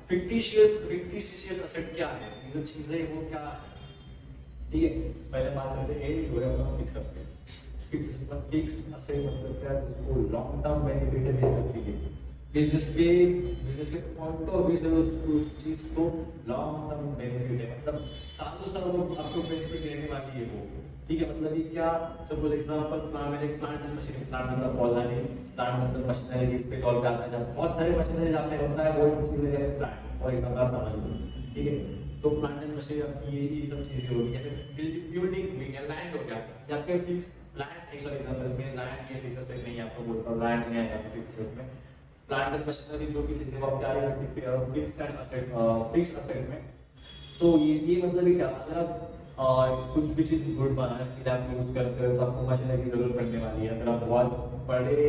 फिक्टिशियस असेट क्या है, ये जो चीजें वो क्या है। ठीक है, पहले बात करते हैं जो है अपना फिक्स असेट। फिक्स असेट मतलब क्या है, जिसको लॉन्ग टर्म बेनिफिट है बिजनेस के पॉइंट ऑफ व्यू से उस चीज को लॉन्ग टर्म बेनिफिट है, मतलब सालों साल आपको बेनिफिट देने वाली है वो। ठीक है, मतलब ये क्या, सपोज एग्जांपल मैंने प्लांट एंड मशीनरी, प्लांट मतलब पौधा नहीं, प्लांट मतलब मशीनरी, इस पे कॉल पे आता है जब बहुत सारे मशीनरी जाते होता है, वो चीजें है प्लांट। फॉर एग्जांपल आप समझ लो, ठीक है, तो प्लांट एंड मशीनरी ये सब चीजें होगी। या फिर बिल्डिंग भी है, लैंड हो गया, या फिर फिक्स लैंड, एक एग्जांपल में लैंड ये फिक्स असेट नहीं है, आपको बोलता हूं लैंड नहीं आएगा फिक्स असेट में। प्लांट एंड मशीनरी जो भी चीजें वो क्या है fix and asset, fix asset में। तो ये मतलब क्या, अगर आप कुछ भी चीज गुड बनाने के लिए आप यूज करते हो तो आपको मशीनरी की जरूरत पड़ने वाली है। अगर आप बहुत बड़े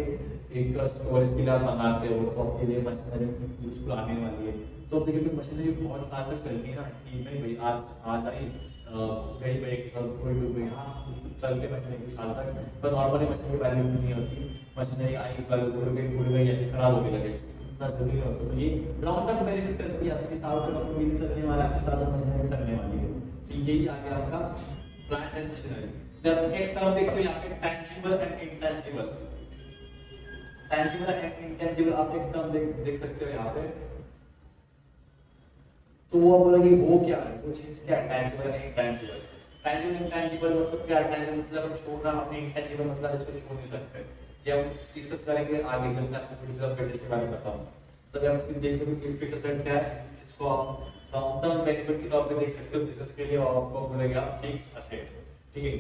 एक स्टोरेज के लिए आप बनाते हो तो आपके लिए मशीनरी यूजफुल आने वाली है। तो देखिए मशीनरी बहुत साल तक चलती है ना, कि नहीं भाई आज आई कहीं पे एक साल कोई हाँ कुछ चलते मशीनरी कुछ साल तक, पर नॉर्मली मशीनरी की वैल्यू नहीं होती। मशीनरी आई कल भूल गई या फिर खराब होने लगे, इतना जरूरी होता है। तो ये लॉन्ग टर्म बेनिफिट करती है, आपके साल से आपको भी चलने वाला है, आपके साल में चलने वाली है। तो यही आ गया आपका प्लांट एंड मशीनरी। जब एक टर्म देखते हो यहाँ पे tangible and intangible, tangible and intangible आप एक टर्म देख सकते हो यहाँ पे। तो वो बोलेंगे वो क्या है, वो चीज क्या है, tangible and intangible. Tangible intangible मतलब क्या है, टैंजिबल मतलब हम छोड़ना, अपने इंटैंजिबल मतलब इसको छोड़ नहीं सकते। ये हम डिस्कस करेंगे आगे चलकर, आपको फिजिकल फिटनेस के बारे में बताऊंगा। तब हम सीधे देखेंगे कि फिक्स एसेट क्या है, जिसको आप लॉन्ग टर्म बेनिफिट के तौर पे देख सकते हो बिजनेस के लिए, और आपको बोलेगा फिक्स एसेट। ठीक है,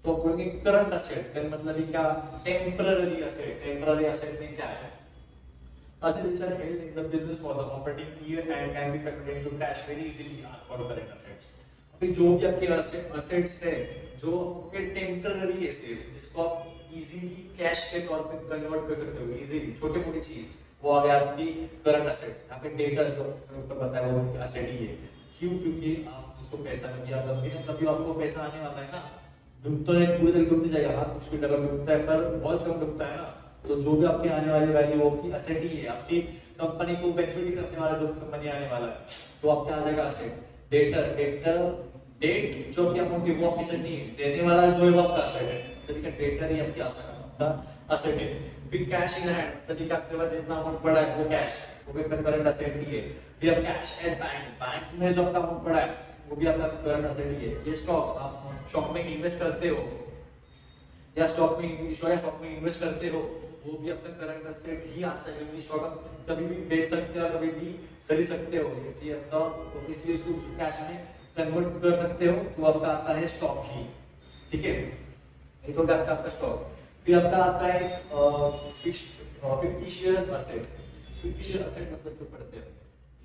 तो बोलेंगे करंट एसेट, करंट मतलब ये क्या, टेम्पररी एसेट। टेम्पररी एसेट में क्या है, asset which are held in the business for the operating year and can be converted into cash very easily for current assets। अभी जो भी आपके assets है जो आपके टेम्पररी है, सिर्फ जिसको आप इजीली कैश के तौर पे कन्वर्ट कर सकते हो इजीली, छोटे मोटी चीज, वो आ गया आपकी करंट एसेट्स। यहाँ पे डेटा जो ऊपर बताया वो एसेट ही है। क्यों, क्योंकि आप उसको पैसा नहीं दिया, कभी ना कभी आपको पैसा आने वाला है ना, डूब तो नहीं, पूरी तरह डूब नहीं जाएगा, हाथ मुश्किल टका डूबता है पर बहुत कम डूबता है ना। तो जो भी आपके आने वाली वैल्यू वो की एसेट ही है, आपकी कंपनी को बेनिफिट करने वाला जो कंपनी आने वाला है, तो आपका आ जाएगा एसेट। डेटर, डेटर डेट जो आपकी अमाउंट है वो आपकी एसेट नहीं है, देने वाला जो है वो आपका एसेट है। सभी का डेटर ही आपकी एसेट है। फिर कैश इन हैंड, सभी का आपके पास जितना अमाउंट पड़ा है वो कैश, वो भी करंट एसेट ही है। फिर आप कैश एट बैंक, बैंक में जो आपका अमाउंट पड़ा है वो भी आपका करंट एसेट ही है। ये स्टॉक, आप स्टॉक में इन्वेस्ट करते हो या स्टॉक में इन्वेस्ट करते हो, वो भी आपका करंट एसेट ही आता है, क्योंकि स्टॉक आप कभी भी बेच सकते हो, कभी भी खरीद सकते हो, इसलिए आपका, इसलिए उसको कैश में कन्वर्ट कर सकते हो, तो आपका आता है स्टॉक ही। ठीक है, ये तो आपका स्टॉक। फिर आपका आता है fictitious asset। fictitious asset मतलब क्या पढ़ते हैं,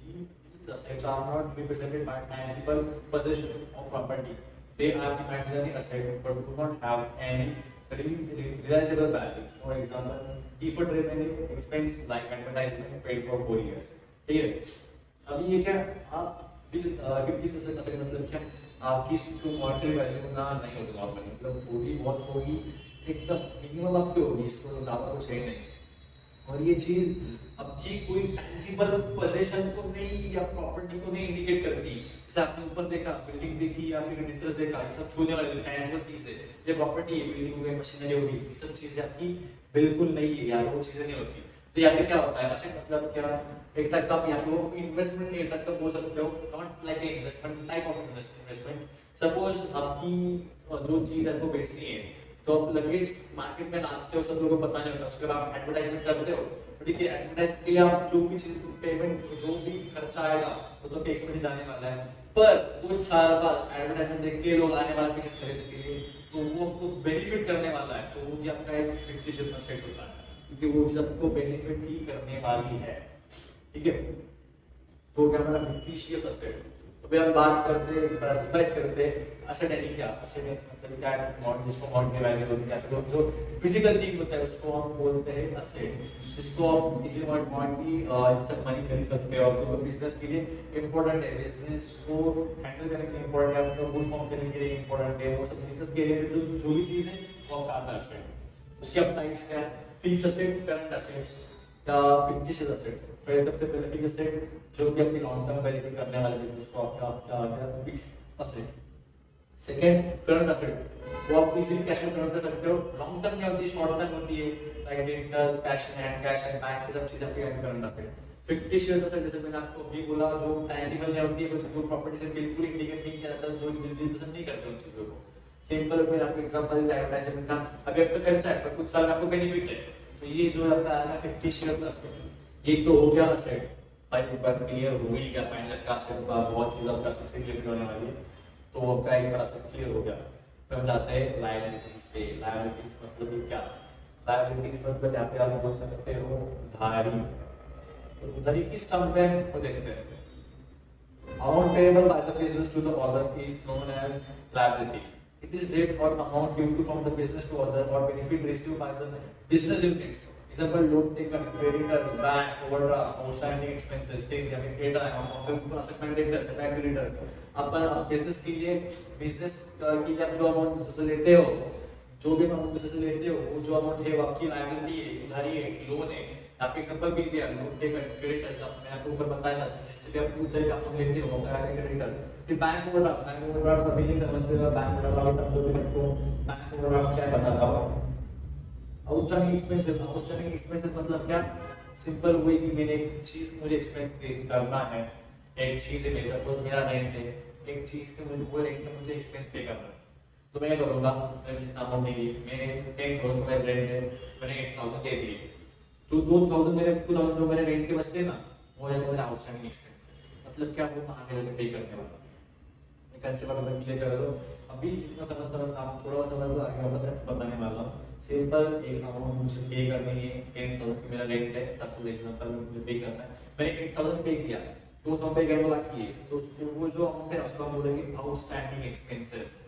these assets are not represented by tangible possession of property, they are imaginary assets but do not have any realizable value। For example, deferred revenue expense like advertisement paid for 4 years। ठीक है, अभी ये क्या, आप 50% asset मतलब क्या, आपकी monetary value ना नहीं होगी नॉर्मली, मतलब थोड़ी बहुत होगी, एकदम मिनिमम आपकी होगी, इसको ज्यादा कुछ है नहीं। और ये चीज आपकी कोई टैंजिबल पोजीशन को नहीं या प्रॉपर्टी को नहीं इंडिकेट करती। जैसे आपने ऊपर देखा, बिल्डिंग देखी या फिर इंटरेस्ट देखा, ये सब छूने वाली टैंजिबल चीज है, ये प्रॉपर्टी है, बिल्डिंग हो गई, मशीनरी होगी, ये सब चीजें आपकी बिल्कुल नहीं है, यहाँ वो चीजें नहीं होती। तो यहाँ पे क्या होता है, एसेट मतलब क्या, एक टाइप का आप यहाँ पे वो इन्वेस्टमेंट एक टाइप का बोल सकते हो, not like a investment, type of investment. Suppose आपकी जो चीज आपको बेचनी है, तो आप लगेज मार्केट में लाते हो, सब लोगों को पता नहीं होता, उसके बाद एडवर्टाइजमेंट करते हो, तो ठीक है, एडवर्टाइजमेंट के लिए आप जो भी चीज पेमेंट, जो भी खर्चा आएगा वो तो टैक्स में जाने वाला है, पर कुछ साल बाद एडवर्टाइजमेंट देख के लोग आने वाले चीज खरीदने के लिए, तो वो आपको बेनिफिट करने वाला है, तो वो भी आपका एक फिक्टिशियस एसेट होता है, क्योंकि वो चीज आपको बेनिफिट ही करने वाली है। ठीक है, तो क्या हमारा फिक्टिशियस एसेट। तो हम बात करते हैं, प्राइस करते हैं एसेट यानी क्या, एसेट मतलब क्या है, मॉड जिसको मॉनेटरी वैल्यू होती है, फिर जो फिजिकल थिंग होता है उसको हम बोलते हैं एसेट, जिसको आप इजीली मॉनेटरी जैसे मनी खरीद सकते हो, जो बिजनेस के लिए इंपॉर्टेंट है, बिजनेस को हैंडल करने के लिए इंपॉर्टेंट है, आपको बूस्ट फॉर्म करने के लिए इंपॉर्टेंट है, वो सब बिजनेस के लिए जो भी चीज है वो आपका आता है एसेट। उसके अब टाइप्स क्या है, फिक्स एसेट, करंट एसेट्स या फिक्टिशियस एसेट्स। फिर सबसे पहले फिक्स एसेट जो कि अपनी लॉन्ग टर्म बेनिफिट करने वाले बिजनेस को आपका आ गया fix asset. Second current asset, वो आप इजीली कैश में कन्वर्ट कर सकते हो, लॉन्ग टर्म नहीं होती है, शॉर्ट टर्म होती है, like debtors, cash in hand, cash and bank, ये सब चीजें आपकी करंट एसेट। फिक्टिशियस एसेट जैसे मैंने आपको अभी बोला, जो टैंजिबल नहीं होती है, जो प्रॉपर्टी से बिल्कुल इंडिकेट नहीं किया जाता, जो जल्दी पसंद नहीं करते उन चीजों को। सिंपल मैं आपको एग्जांपल एडवर्टाइजमेंट का, अभी आपका खर्चा है पर कुछ साल में आपको बेनिफिट है, तो ये जो आपका आया फिक्टिशियस एसेट, ये तो हो गया एसेट। भाई ऊपर क्लियर हो ही गया, फाइनल का एसेट का बहुत चीज आपका सबसे क्लियर होने वाली है, तो आपका एक बार एसेट क्लियर हो गया। फिर हम जाते हैं लायबिलिटीज पे। लायबिलिटीज मतलब क्या, लायबिलिटीज मतलब यहाँ पे आप बोल सकते हो उधारी। तो उधारी किस टर्म पे वो देखते हैं, amount payable by the business to the other is known as liability. It is debt or amount due from the business to other or benefit received by the business units. Example, loan taken, creditors, bank, overdraft, outstanding expenses, sales या फिर credit amount, asset debtors, bank creditors। अपन business के लिए आप जो amount से लेते हो, जो भी अमाउंट से लेते हो, वो जो अमाउंट है वो आपकी लायबिलिटी है, उधारी है, लोन है, आपके एग्जांपल भी दिया क्रेडिटर्स मैंने आपको ऊपर बताया था, जिससे भी आप उधर आप लेते हो क्रेडिटर। फिर बैंक ओवरड्राफ्ट सभी नहीं समझते हो, बैंक ओवरड्राफ्ट सब लोग को बैंक ओवरड्राफ्ट क्या बताता हूं। आउटस्टैंडिंग एक्सपेंसेस मतलब क्या, सिंपल वही कि मैंने एक चीज मुझे एक्सपेंस करना है, एक चीज है मेरे सपोज मेरा रेंट है, एक चीज के मुझे वो रेंट का मुझे एक्सपेंस पे करना है, तो मैं क्या करूंगा, मैं जितना अमाउंट नहीं मैंने 10,000 का रेंट है, मैंने 8,000 दे दिए, तो 2,000 मेरे 2,000 जो मेरे रेंट के बचते ना वो है मेरा आउटस्टैंडिंग एक्सपेंसेस। मतलब क्या, वो आगे जाके पे करने वाला कंसेप्ट अगर क्लियर कर दो। अभी जितना समझ आप थोड़ा समझ लो, आगे वापस बताने वाला हूँ। सिंपल एक अमाउंट मुझे पे करनी है, 10,000 की मेरा रेंट है, सब कुछ एग्जांपल में मुझे पे करना है, मैंने 8,000 पे किया, 200 पे करने बाकी है, तो उसको वो जो अमाउंट है उसको हम बोलेंगे आउटस्टैंडिंग एक्सपेंसेस।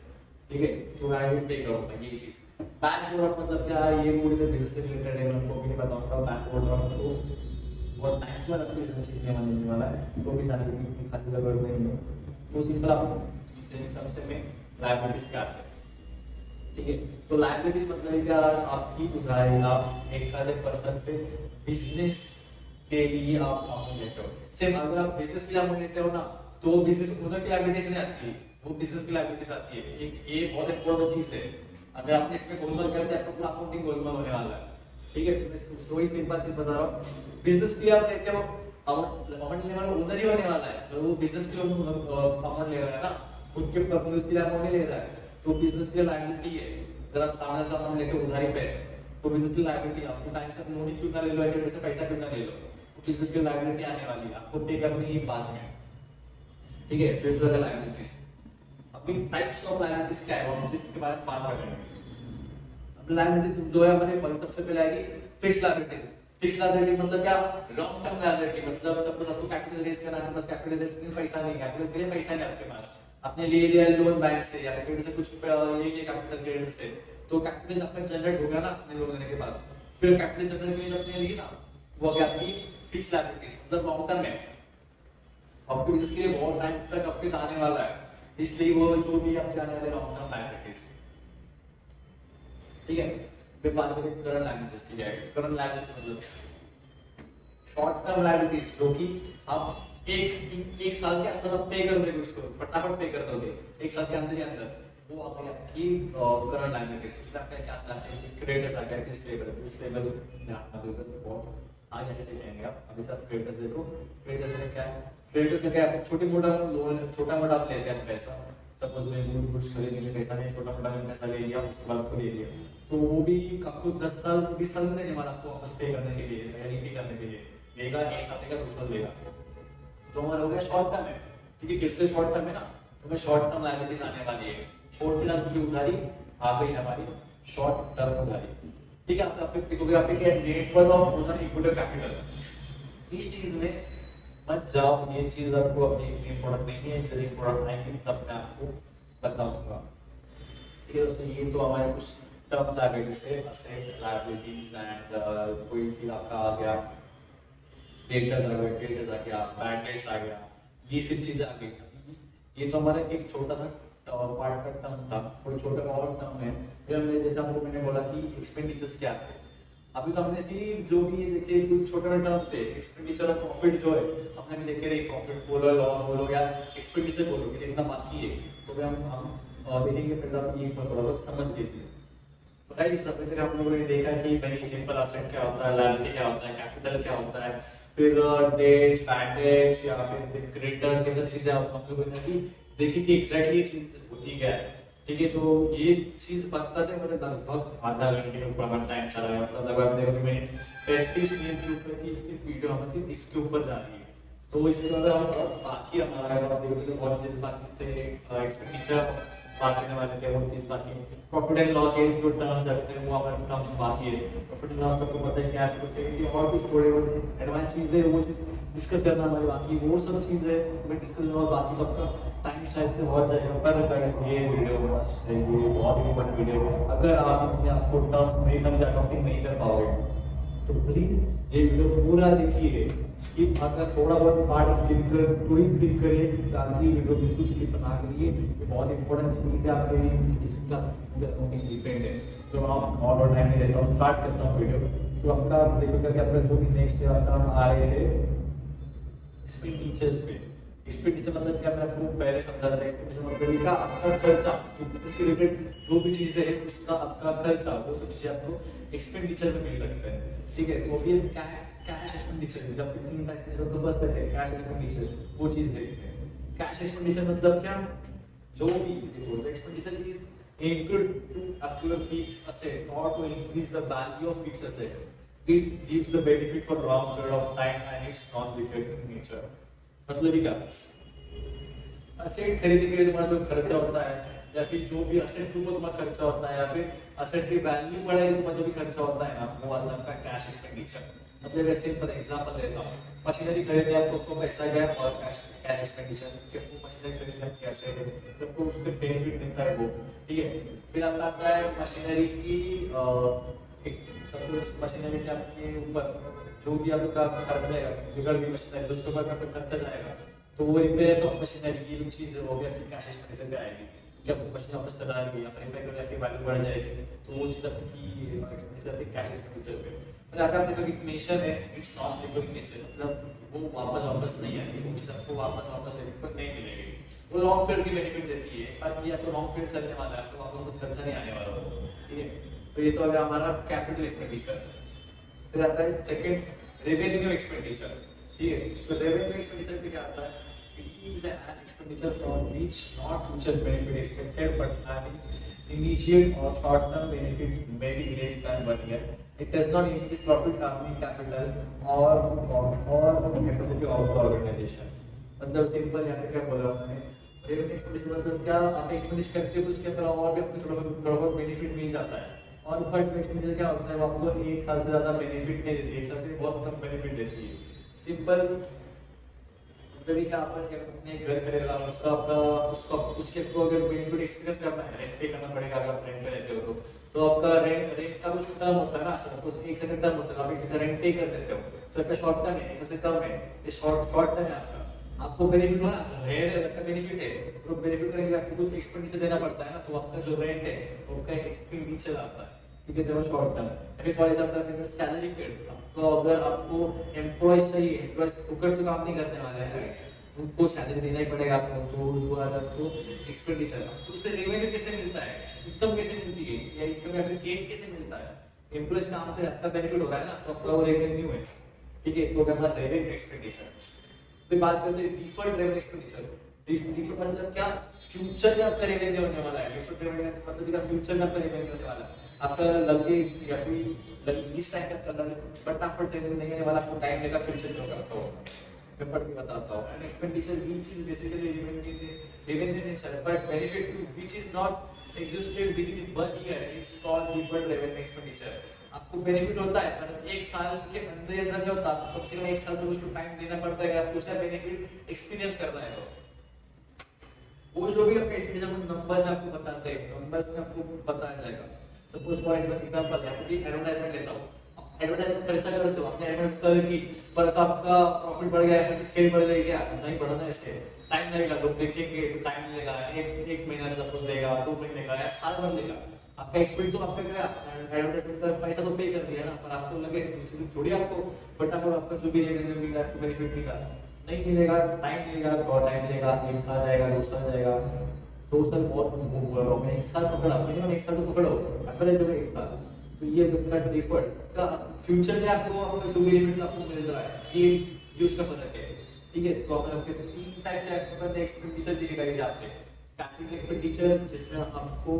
ठीक है, तो मैं आगे पे करूंगा ये चीज। बैंक ओवरड्राफ्ट मतलब क्या है, ये पूरी तरह बिजनेस से रिलेटेड है, मैं आपको भी नहीं बताऊंगा बैंक ओवरड्राफ्ट को, और बैंक में आपको इसमें सीखने वाला है, तो भी जानने की इतनी खासी जरूरत नहीं है। तो सिंपल आप सबसे में लायबिलिटीज क्या है, ठीक है। तो लायबिलिटीज मतलब क्या, आपकी उधारी आप एक खाते पर्सन से बिजनेस के लिए आप अमाउंट लेते हो। सेम अगर आप बिजनेस के लिए अमाउंट लेते हो ना, तो बिजनेस ओनर की लायबिलिटीज नहीं आती है, वो बिजनेस की लायबिलिटीज आती है। एक ये बहुत इंपॉर्टेंट चीज है, अगर आपने इसमें गोलमाल कर दिया आपका पूरा अकाउंटिंग गोलमाल होने वाला है। ठीक है, तो वही सिंपल चीज बता रहा हूँ, बिजनेस के लिए आप लेते हो अमाउंट लेने वाला ओनर ही होने वाला है, तो वो बिजनेस के लिए अमाउंट ले रहा है ना, खुद के पर्सनल के लिए अमाउंट नहीं ले रहा है, तो बिजनेस के लिए लायबिलिटी है। अगर आप सामने से अमाउंट लेके उधारी पे, तो बिजनेस की लायबिलिटी आपको टाइम से लोन क्यों ना ले लो, ऐसे से पैसा क्यों ना ले लो, तो बिजनेस की लायबिलिटी आने वाली है, आपको पे करनी है बाद में। ठीक है, फिर तो लायबिलिटीज। अभी टाइप्स ऑफ लायबिलिटीज क्या है, हम इसके बारे में बात करेंगे। अब लायबिलिटीज जो है हमारे सबसे पहले आएगी फिक्स्ड लायबिलिटीज। फिक्स्ड लायबिलिटी मतलब क्या, लॉन्ग टर्म लायबिलिटी, मतलब सपोज आपको कैपिटल रेज करना है, आपके पास कैपिटल रेज के लिए पैसा नहीं है, कैपिटल के लिए पैसा नहीं आपके पास, आपने ले लिया लोन बैंक से या क्रेडिट से, कुछ ले लिया कैपिटल क्रेडिट से, तो कैपिटल आपका जनरेट हो गया ना अपने लोन लेने के बाद, फिर कैपिटल जनरेट के लिए आपने ली ना, वो अभी आपकी फिक्स्ड लायबिलिटीज मतलब लॉन्ग टर्म है, आपको इसके लिए बहुत टाइम तक आपके जाने वाला है, इसलिए वो जो भी आपके आने वाले लॉन्ग टर्म लायबिलिटीज। ठीक है, फिर बात करें करंट लायबिलिटीज की। करंट लायबिलिटीज मतलब शॉर्ट टर्म लायबिलिटीज, जो कि आप एक साल के आसपास आप पे कर दोगे, उसको फटाफट पे कर दोगे एक साल के अंदर ही अंदर, वो आपकी करंट लायबिलिटीज। उसमें आपका क्या आता है, क्रेडिटर्स आ गया, इस लेवल ध्यान में देकर बहुत आगे कैसे जाएंगे आप। अभी सब क्रेडिटर्स देखो, क्रेडिटर्स में क्या है, क्रेडिटर्स में क्या है, छोटी मोटा लोन, छोटा मोटा आप लेते हैं पैसा, सपोज में कुछ खरीदने के लिए पैसा नहीं, छोटा मोटा मैंने पैसा ले लिया, उसके बाद उसको ले लिया, तो वो भी आपको 10 साल 20 साल में नहीं माना आपको वापस पे करने के लिए या रीपे करने के लिए लेगा, एक साल का 2 साल लेगा, तो हमारा हो गया शॉर्ट टर्म है। ठीक है, किससे शॉर्ट टर्म है ना, तो मैं शॉर्ट टर्म लायबिलिटीज आने वाली है, शॉर्ट टर्म की उधारी आ गई हमारी शॉर्ट टर्म उधारी। ठीक है, आप देखोगे आप क्या network of owner equity capital, इस चीज में मत जाओ, ये चीज आपको अपनी इंपॉर्टेंट नहीं है, चलिए इंपॉर्टेंट आएगी तब मैं आपको बताऊंगा। ठीक है दोस्तों, ये तो हमारे कुछ टर्म्स आ गए, जैसे असेट लायबिलिटीज एंड कोई फिर आपका आ गया डेटर्स आ गया, क्रेडिटर्स आ गया, बैड डेट्स आ गया, ये सब चीजें आ गई। ये तो हमारा एक छोटा सा पार्ट का टर्म था, कोई छोटा और टर्म है। फिर हमने जैसे आपको मैंने बोला कि एक्सपेंडिचर्स क्या थे, अभी तो हमने सिर्फ जो भी देखे कुछ छोटे छोटे टर्म थे, एक्सपेंडिचर और प्रॉफिट जो है हमने भी देखे रहे, प्रॉफिट बोलो लॉस बोलो या एक्सपेंडिचर बोलो, कि देखना बाकी है, तो हम देखेंगे पहले आप ये थोड़ा बहुत समझ लीजिए। तो गाइस सबसे पहले हम लोगों ने देखा कि भाई सिंपल एसेट क्या होता है, लायबिलिटी क्या होता है, कैपिटल क्या होता है, फिर डेट्स, बैड डेट्स या फिर क्रेडिटर्स, ये सब चीजें हम लोगों ने देखी कि एग्जैक्टली ये चीज होती क्या है। ठीक है, तो ये चीज बताते हैं मतलब लगभग आधा घंटे के ऊपर टाइम चला गया, मतलब लगभग देखो मिनट 35 मिनट के ऊपर की सिर्फ वीडियो हमें सिर्फ इसके ऊपर जा रही है। तो इसके अंदर हम बाकी हमारा बहुत चीज बाकी से एक्सपेंडिचर बात करने वाले थे, वो चीज बाकी प्रॉफिट एंड लॉस, ये जो टर्म्स आते हैं वो हमारे टर्म्स बाकी है। प्रॉफिट एंड लॉस सबको पता है क्या है, कुछ और कुछ थोड़े बहुत एडवांस चीजें वो चीज डिस्कस करना हमारी बाकी, वो सब चीजें मैं डिस्कस करूंगा, बाकी तो आपका टाइम शायद से बहुत जाएगा। पर ये वीडियो ये बहुत ही इंपॉर्टेंट वीडियो है, अगर आप अपने आपको टर्म्स नहीं समझ अकाउंटिंग नहीं कर पाओगे तो प्लीज ये वीडियो पूरा देखिए, स्किप अगर थोड़ा बहुत पार्ट स्किप कर तो ही स्किप करिए, ताकि वीडियो बिल्कुल स्किप ना करिए। ये बहुत इंपॉर्टेंट चीज है आपके लिए, इसका अकाउंटिंग डिपेंड है। तो आप और टाइम नहीं देता हूँ, स्टार्ट करता हूँ वीडियो। तो आपका देखो करके आपका जो भी नेक्स्ट आपका हम आ रहे थे एक्सपेंडिचर्स पे। एक्सपेंडिचर मतलब क्या, मैं आपको पहले समझा रहा था। एक्सपेंडिचर मतलब क्या, आपका खर्चा, इससे रिलेटेड जो भी चीजें है उसका आपका खर्चा, वो सब चीजें आपको एक्सपेंडिचर में मिल सकता है। ठीक है, तो ये क्या है, कैश एक्सपेंडिचर। जब तीन टाइप के जो फर्स्ट है कैश एक्सपेंडिचर, वो चीज देखते हैं। कैश एक्सपेंडिचर मतलब क्या, जो भी देखो expenditure is incurred to acquire fixed asset or to increase the value of fixed asset. It gives the benefit for long period of time and it's non-recurring in nature. मतलब क्या, asset खरीदने के लिए तुम्हारा जो खर्चा होता है, या फिर जो भी असेट के ऊपर तुम्हारा खर्चा होता है, या फिर असेट की वैल्यू बढ़ाने के ऊपर जो भी खर्चा होता है ना, वो आता है आपका कैश एक्सपेंडिचर। मतलब एक सिंपल एग्जांपल देता हूँ, मशीनरी खरीदने आपको पैसा गया और कैश एक्सपेंडिचर, कि आपको मशीनरी खरीदने आप कैसे है, आपको उसके बेनिफिट मिलता है वो। ठीक है, फिर आपका आता है मशीनरी की एक सपोज मशीनरी के आपके ऊपर जो भी आपका खर्च जाएगा, बिगड़ गई मशीनरी, उसके ऊपर आपका खर्चा जाएगा, तो वो रिपेयर ऑफ मशीनरी की जो चीज है वो भी आपकी कैश एक्सपेंडिचर पे आएगी। कि आपको मशीन वापस चलाएंगे या रिपेयर करके आपकी वैल्यू बढ़ जाएगी, तो वो चीज आपकी एक्सपेंडिचर पे कैश एक्सपेंडिचर पे। फिर अगर आप देखो कि नेचर है इट्स नॉन रिकरिंग नेचर, मतलब वो वापस नहीं आएगी, वो चीज आपको वापस बेनिफिट नहीं मिलेगी। वो लॉन्ग पीरियड की बेनिफिट देती है, बाकी आपको लॉन्ग पीरियड चलने वाला है, आपको वापस कुछ खर्चा नहीं आने वाला। ठीक है, तो ये तो अगर हमारा कैपिटल एक्सपेंडिचर। फिर आता है सेकंड रेवेन्यू एक्सपेंडिचर। ठीक है, तो रेवेन्यू एक्सपेंडिचर पे क्या आता है, it is an expenditure from which not future benefit expected but having immediate or short term benefit may be less than 1 year. It does not increase profit earning capital or capacity of the organization. मतलब simple यहाँ पे क्या बोला उन्होंने, revenue expenditure मतलब क्या, आप expenditure करते हो उसके ऊपर और भी आपको थोड़ा बहुत बेनिफिट मिल जाता है। और बट एक्सपेंडिचर क्या होता है, वो आपको 1 साल से ज्यादा बेनिफिट नहीं देती, 1 साल से बहुत कम बेनिफिट देती है। सिंपल जब क्या आपका अपने घर खरीदा उसका आपका उसके आपको अगर बेनिफिट एक्सपीरियंस करना है, रेंट पे करना पड़ेगा। अगर आप रेंट पे रहते हो तो आपका रेंट का कुछ टर्म होता है ना, सपोज 1 साल का टर्म होता है, आप 1 साल का रेंट पे कर देते हो, तो आपका शॉर्ट टर्म है, 1 साल से कम है, ये शॉर्ट टर्म है आपको बेनिफिट हो ना, रेंट का बेनिफिट है, तो बेनिफिट करेंगे आपको कुछ एक्सपेंडिचर देना पड़ता है ना, तो आपका जो रेंट है वो का एक्सपेंडिचर आता है। ठीक है, तो शॉर्ट टर्म। अभी फॉर एग्जांपल अगर सैलरी पेड, आपको अगर आपको एम्प्लॉयज चाहिए, एम्प्लॉयज फुकट तो काम नहीं करने वाले हैं, उनको सैलरी देना ही पड़ेगा आपको, तो जो आपको एक्सपेंडिचर तो उससे रेवेन्यू कैसे मिलता है, इनकम कैसे मिलती है, या इनकम या फिर गेन कैसे मिलता है, एम्प्लॉयज काम से आपका बेनिफिट हो रहा है ना, तो आपका वो रेवेन्यू है। ठीक है, तो हमारा रेवेन्यू एक्सपेंडिचर। फिर बात करते हैं डिफर्ड रेवेन्यू एक्सपेंडिचर। डिफर्ड मतलब क्या, फ्यूचर में आपका रेवेन्यू होने वाला है। डिफर्ड रेवेन्यू मतलब क्या, फ्यूचर में आपका रेवेन्यू होने वाला है, आपका लगे या फिर इस टाइम का लगे फटाफट रेवेन्यू नहीं आने वाला, आपको टाइम लेगा फ्यूचर में करता हो। मैं पढ़ के बताता हूँ। And expenditure which is basically revenue nature but benefit to which is not existed within 1 year is called deferred revenue expenditure. आपको बेनिफिट होता है पर 1 साल के अंदर नहीं होता, कम से कम 1 साल तो उसको टाइम देना पड़ता है, आपको उसका बेनिफिट एक्सपीरियंस करना है। तो वो जो भी आपका एक्सपीरियंस नंबर्स में आपको बताते हैं, नंबर्स में आपको बताया जाएगा। सपोज फॉर एग्जांपल है कि एडवर्टाइजमेंट लेता हूँ, एडवर्टाइजमेंट खर्चा करते हो, आपने एडवर्टाइज कर की पर आपका प्रॉफिट बढ़ गया, ऐसा सेल बढ़ गई, क्या नहीं बढ़ना, ऐसे टाइम लगेगा, लोग देखेंगे तो टाइम लगेगा, एक महीना सपोज लेगा, 2 महीने का या साल भर लेगा। आपका एक्सपेंड तो आपका गया, एडवर्टाइजमेंट का पैसा तो पे कर दिया ना, पर आपको लगे दूसरी थोड़ी आपको फटाफट आपका जो भी रेवेन्यू मिला, आपको बेनिफिट मिला नहीं मिलेगा, टाइम लगेगा, थोड़ा टाइम लगेगा, 1 साल जाएगा, 2 साल जाएगा, 2 साल बहुत बोल रहा हूँ मैं, 1 साल पकड़ा, मिनिमम 1 साल तो पकड़ो, अगर जब 1 साल, तो ये आपका डिफर्ड का फ्यूचर में आपको जो बेनिफिट आपको मिल रहा है, ये उसका फर्क है। ठीक है, तो अपन आपके 3 टाइप के आपका एक्सपेंडिचर दिखाई जाते हैं। कैपिटल एक्सपेंडिचर जिसमें आपको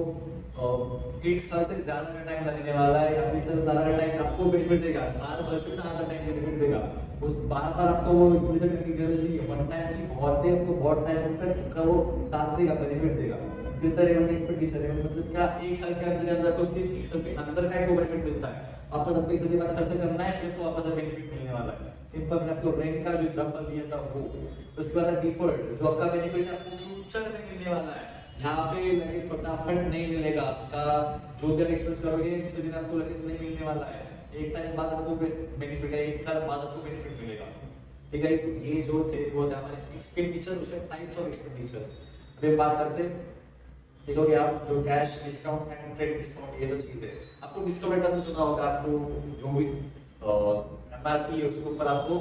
1 साल से ज्यादा का टाइम लगने वाला है, या फिर ज्यादा का टाइम आपको बेनिफिट देगा, साल भर से ज्यादा टाइम बेनिफिट देगा, उस बार आपको वो एक्सपेंडिचर करने की जरूरत नहीं है, वन टाइम की बहुत है, आपको बहुत टाइम तक का वो साथ देगा, बेनिफिट देगा। फिर रेवेन्यू एक्सपेंडिचर है मतलब क्या, 1 साल के अंदर आपको सिर्फ 1 साल के अंदर का एक बेनिफिट मिलता है, आपको सबको 1 साल के बाद खर्चा करना है, फिर तो वापस बेनिफिट मिलने वाला है। सिंपल मैं आपको रेंट का जो एग्जांपल दिया था वो, उसके बाद डिफर्ड जो आपका बेनिफिट है आपको फ्यूचर में मिलने वाला है, यहाँ पे लगेज फटाफट नहीं मिलेगा, आपका जो भी एक्सपेंस करोगे उस दिन आपको लगेज नहीं मिलने वाला है, एक टाइम बाद आपको बेनिफिट है, 1 साल बाद आपको बेनिफिट मिलेगा। ठीक है, ये जो थे वो थे हमारे एक्सपेंडिचर, उसके टाइप्स ऑफ एक्सपेंडिचर। अब बात करते हैं देखोगे आप जो cash discount and trade discount, ये जो चीज है, आपको डिस्काउंट टर्म सुना होगा, आपको जो भी एमआरपी है उसके ऊपर आपको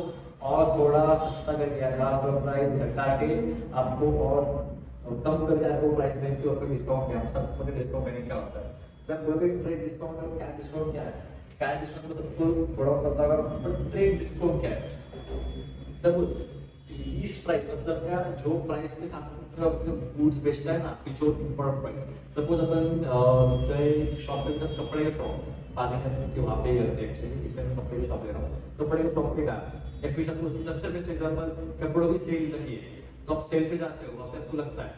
और थोड़ा सस्ता करके आपका प्राइस घटा के आपको और कम करके आपको प्राइस देने के ऊपर डिस्काउंट है। सबको पता डिस्काउंट देने क्या होता है। मैं बोलते ट्रेड डिस्काउंट और कैश डिस्काउंट क्या है। कैश डिस्काउंट को सबको थोड़ा पता होगा, पर ट्रेड डिस्काउंट क्या है। सब लीस्ट प्राइस मतलब क्या, जो प्राइस के साथ गुड्स बेचता है ना, जो इम्पोर्टेंट प्राइस। सपोज अपन गए शॉप पे, कपड़े का शॉप पानी के वहाँ पे करते हैं एक्चुअली, इसमें मैं कपड़े की शॉप ले रहा हूँ, कपड़े के शॉप पे का या फिर सपोज सबसे बेस्ट एग्जांपल कपड़ों की सेल लगी है, तो आप सेल पे जाते हो, वहाँ पे आपको लगता है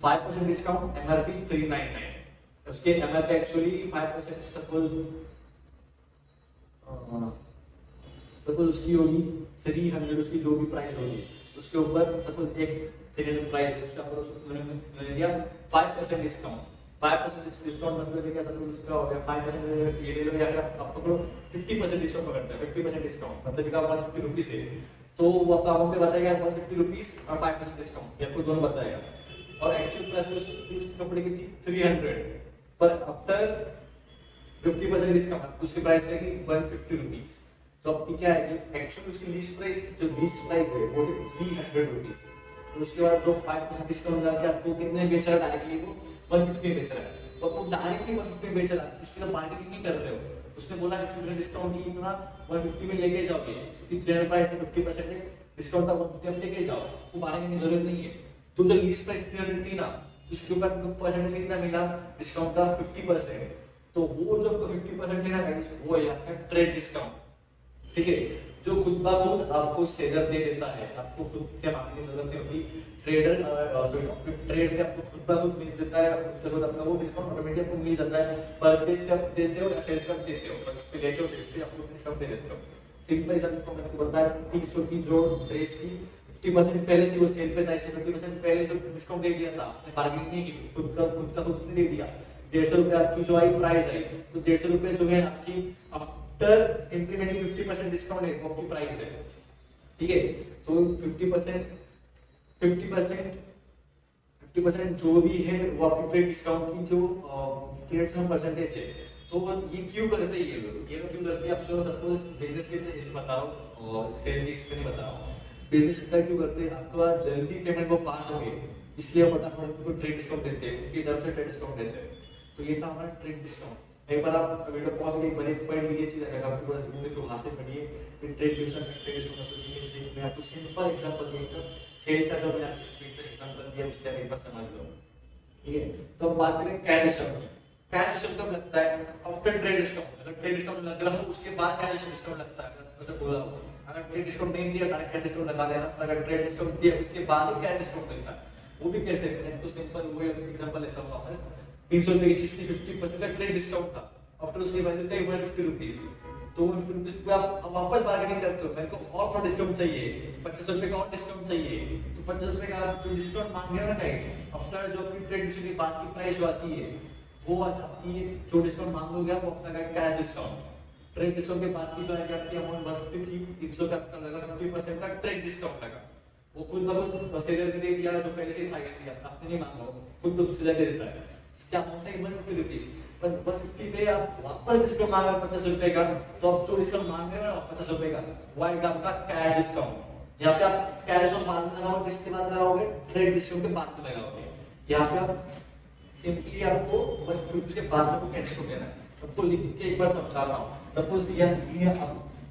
5% डिस्काउंट, एमआरपी 399, उसके एमआरपी एक्चुअली 5%, सपोज उसकी होगी 300, उसकी जो भी प्राइस होगी उसके ऊपर सपोज एक 300 प्राइस है, उसका ऊपर उन्होंने दिया 5% डिस्काउंट। 5% डिस्काउंट मतलब क्या, सपोज उसका हो गया 5% ये ले लो, या फिर आप पकड़ो 50% डिस्काउंट पकड़ते हैं, 50% डिस्काउंट मतलब क्या 150 रुपीज है, तो वो आपको अमाउंट में बताएगा 150 रुपीज और 5% डिस्काउंट, ये आपको दोनों बताएगा। और एक्चुअल प्राइस उस कपड़े की थी 300, पर आफ्टर 50% डिस्काउंट उसकी प्राइस रहेगी 150 रुपीज। तो आपकी क्या है कि एक्चुअली उसकी लीस्ट प्राइस, जो लीस्ट प्राइस है वो थी 300 रुपीज, तो उसके बाद जो 5% डिस्काउंट लगा के आपको कितने बेच रहा है डायरेक्टली, वो 150 बेच रहा है, तो आपको डायरेक्टली 150 बेच रहा है, उसके बाद बार्गेनिंग नहीं कर रहे हो। उसने बोला 50% डिस्काउंट की इतना 150 में लेके जाओगे, क्योंकि 300 प्राइस है 50% डिस्काउंट का 150 में लेके जाओ, तो बार्गेनिंग की जरूरत नहीं है। तो जो लीस्ट प्राइस 300 थी ना, उसके ऊपर आपको परसेंटेज कितना मिला डिस्काउंट का 50%, तो वो जो 50% है ना गाइस, वो है आपका ट्रेड डिस्काउंट। ठीक है, जो खुद ब खुद आपको सेलर दे देता है, आपको खुद से मांगने की जरूरत नहीं होती। ट्रेडर ट्रेड पे आपको खुद ब खुद मिल जाता है, खुद आपका वो डिस्काउंट ऑटोमेटिक आपको मिल जाता है। परचेज पे आप देते हो या सेल्स पे देते हो, पर इस पे लेके हो सेल्स पे आपको डिस्काउंट दे देते हो। सिंपल एग्जांपल मैंने आपको बताया 300 की जो ड्रेस थी 50% पहले से वो सेल पे था, इसलिए 50% पहले से डिस्काउंट दे दिया था, आपने बार्गेनिंग नहीं की, खुद का खुद दे दिया। 150 रुपए आपकी जो आई प्राइस आई, तो 150 रुपए जो है आपकी आफ्टर इंप्लीमेंटिंग 50% डिस्काउंट है, वो आपकी प्राइस है। ठीक है, तो 50% जो भी है वो आपकी ट्रेड डिस्काउंट की जो ट्रेड परसेंटेज है। तो ये क्यों करते हैं ये लोग क्यों करते हैं? आपको सपोज बिजनेस के लिए बताओ और सेल के इसके लिए बताओ, बिजनेस का क्यों करते हैं? आपका जल्दी पेमेंट वो पास हो गए, इसलिए फटाफट उनको ट्रेड डिस्काउंट देते हैं, उनकी तरफ से ट्रेड डिस्काउंट देते हैं। तो ये था हमारा ट्रेड डिस्काउंट। एक बार आप वीडियो पॉज करके बड़े पढ़ लीजिए चीज, अगर आपको पूरे तो हाथ से पढ़िए फिर ट्रेड डिस्काउंट। मैं आपको सिंपल एग्जांपल देता हूं, सेल का जो मैं एग्जांपल दिया उससे एक बार समझ लो। ठीक है, तो अब बात करें कैश डिस्काउंट। कैश डिस्काउंट कब लगता है? After trade discount. अगर ट्रेड डिस्काउंट लग रहा हो उसके बाद कैश डिस्काउंट लगता है, वैसे बोला हो। अगर ट्रेड डिस्काउंट नहीं दिया डायरेक्ट कैश डिस्काउंट लगा देना, अगर ट्रेड डिस्काउंट दिया उसके बाद ही कैश डिस्काउंट लगता है। वो भी कैसे करें? तो सिंपल वो एग्जांपल लेता हूं वापस। 300 रुपए की चीज थी, 50% का ट्रेड डिस्काउंट था, आफ्टर उसकी वैल्यू थी 150 रुपीस। तो 150 रुपीस पे आप वापस बार्गेनिंग करते हो, मेरे को और थोड़ा डिस्काउंट चाहिए, 25 रुपए का और डिस्काउंट चाहिए। तो 25 रुपए का आप जो डिस्काउंट मांग रहे हो ना गाइस, आफ्टर जो आपकी ट्रेड डिस्काउंट की बात की प्राइस जो आती है, वो आपकी जो डिस्काउंट मांगोगे आप, वो आपका कैश डिस्काउंट। ट्रेड डिस्काउंट के बाद की जो है आपकी अमाउंट 150 थी, 300 का आपका लगा, 50% का ट्रेड डिस्काउंट लगा। वो खुद बस सेलर ने दे दिया, जो पहले से था इसलिए आपने नहीं मांगा, खुद सेलर दे देता है। इसका अमाउंट है 150 रुपीस, पर 150 पे आप वापस डिस्काउंट मांग रहे हो 50 रुपए का, तो आप जो डिस्काउंट मांग रहे हो ना 50 रुपए का, वो आएगा आपका कैश डिस्काउंट। यहाँ पे आप कैश डिस्काउंट बाद में लगाओगे, किसके बाद लगाओगे? ट्रेड डिस्काउंट के बाद में लगाओगे। यहाँ पे आप सिंपली आपको 150 रुपीस के बाद में कैश डिस्काउंट देना है। आपको लिख के एक बार समझा रहा हूँ। सपोज ये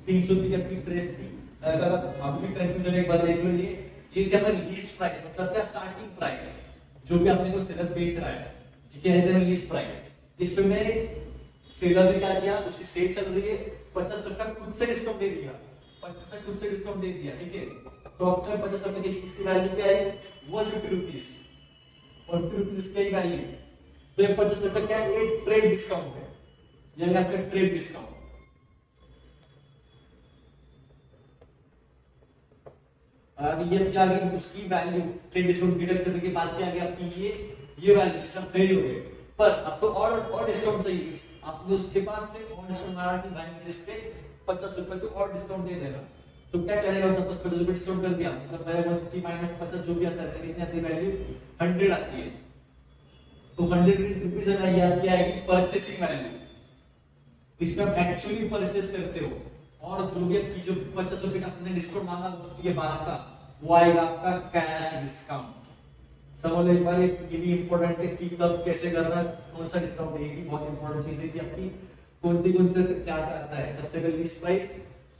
300 रुपए की अपनी ड्रेस थी, अगर आप भी कंफ्यूजन एक बार देख लो, ये थी हमारी लीस्ट प्राइस, मतलब क्या स्टार्टिंग प्राइस, जो भी आपने को सेलर बेच रहा है। ठीक है, ये लीस्ट प्राइस। इस पे मैं सेलर ने क्या किया, उसकी सेल चल रही है, 50 रुपए का खुद से डिस्काउंट दे दिया, 50% खुद से डिस्काउंट दे दिया। ठीक है, तो आफ्टर 50 रुपए की चीज की वैल्यू क्या है? 150 रुपीस, 150 रुपीस की वैल्यू। तो ये 50 रुपए क्या है? ये ट्रेड डिस्काउंट है, ये आपका ट्रेड डिस्काउंट। ये क्या आ गई उसकी वैल्यू, ट्रेड डिस्काउंट डिडक्ट करने के बाद क्या आ गया आपकी ये वैल्यू, इसका फ्री हो गए। पर आपको और डिस्काउंट चाहिए, आपने उसके पास से और डिस्काउंट मारा कि बैंक लिस्ट पे 50 रुपए को और डिस्काउंट दे देना। तो क्या करेगा? सपोज 50 रुपए डिस्काउंट कर दिया, मतलब मेरे 150 माइनस 50 जो भी आता है, कितनी आती है वैल्यू? 100 आती है। तो 100 रुपीज है ये आपकी आएगी परचेसिंग वैल्यू, इसमें आप एक्चुअली परचेस करते हो, और जो भी आपकी जो 50 रुपए का आपने डिस्काउंट मांगा ये बाद का, वो आएगा आपका कैश डिस्काउंट। समझ लो एक बार, ये भी इंपॉर्टेंट है कि कब कैसे करना, कौन सा डिस्काउंट देगी, बहुत इंपॉर्टेंट चीज है कि आपकी कौन सी क्या क्या आता है। सबसे पहले लिस्ट प्राइस,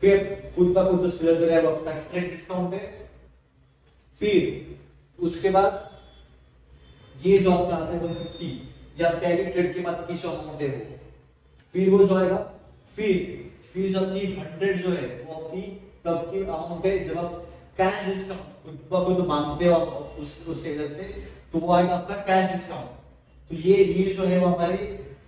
फिर खुद का खुद जो सेलर करेगा वो आपका कैश डिस्काउंट है, फिर उसके बाद ये जो आपका आता है 150, ये आपके आएगी ट्रेड के बाद की जो अमाउंट है वो, फिर वो जो आएगा, फिर जब की 100 जो है वो आपकी कब की अमाउंट है, जब आप कैश डिस्काउंट खुद मांगते हो आप उस सेलर से, तो वो आएगा आपका कैश डिस्काउंट। तो ये जो है वो हमारे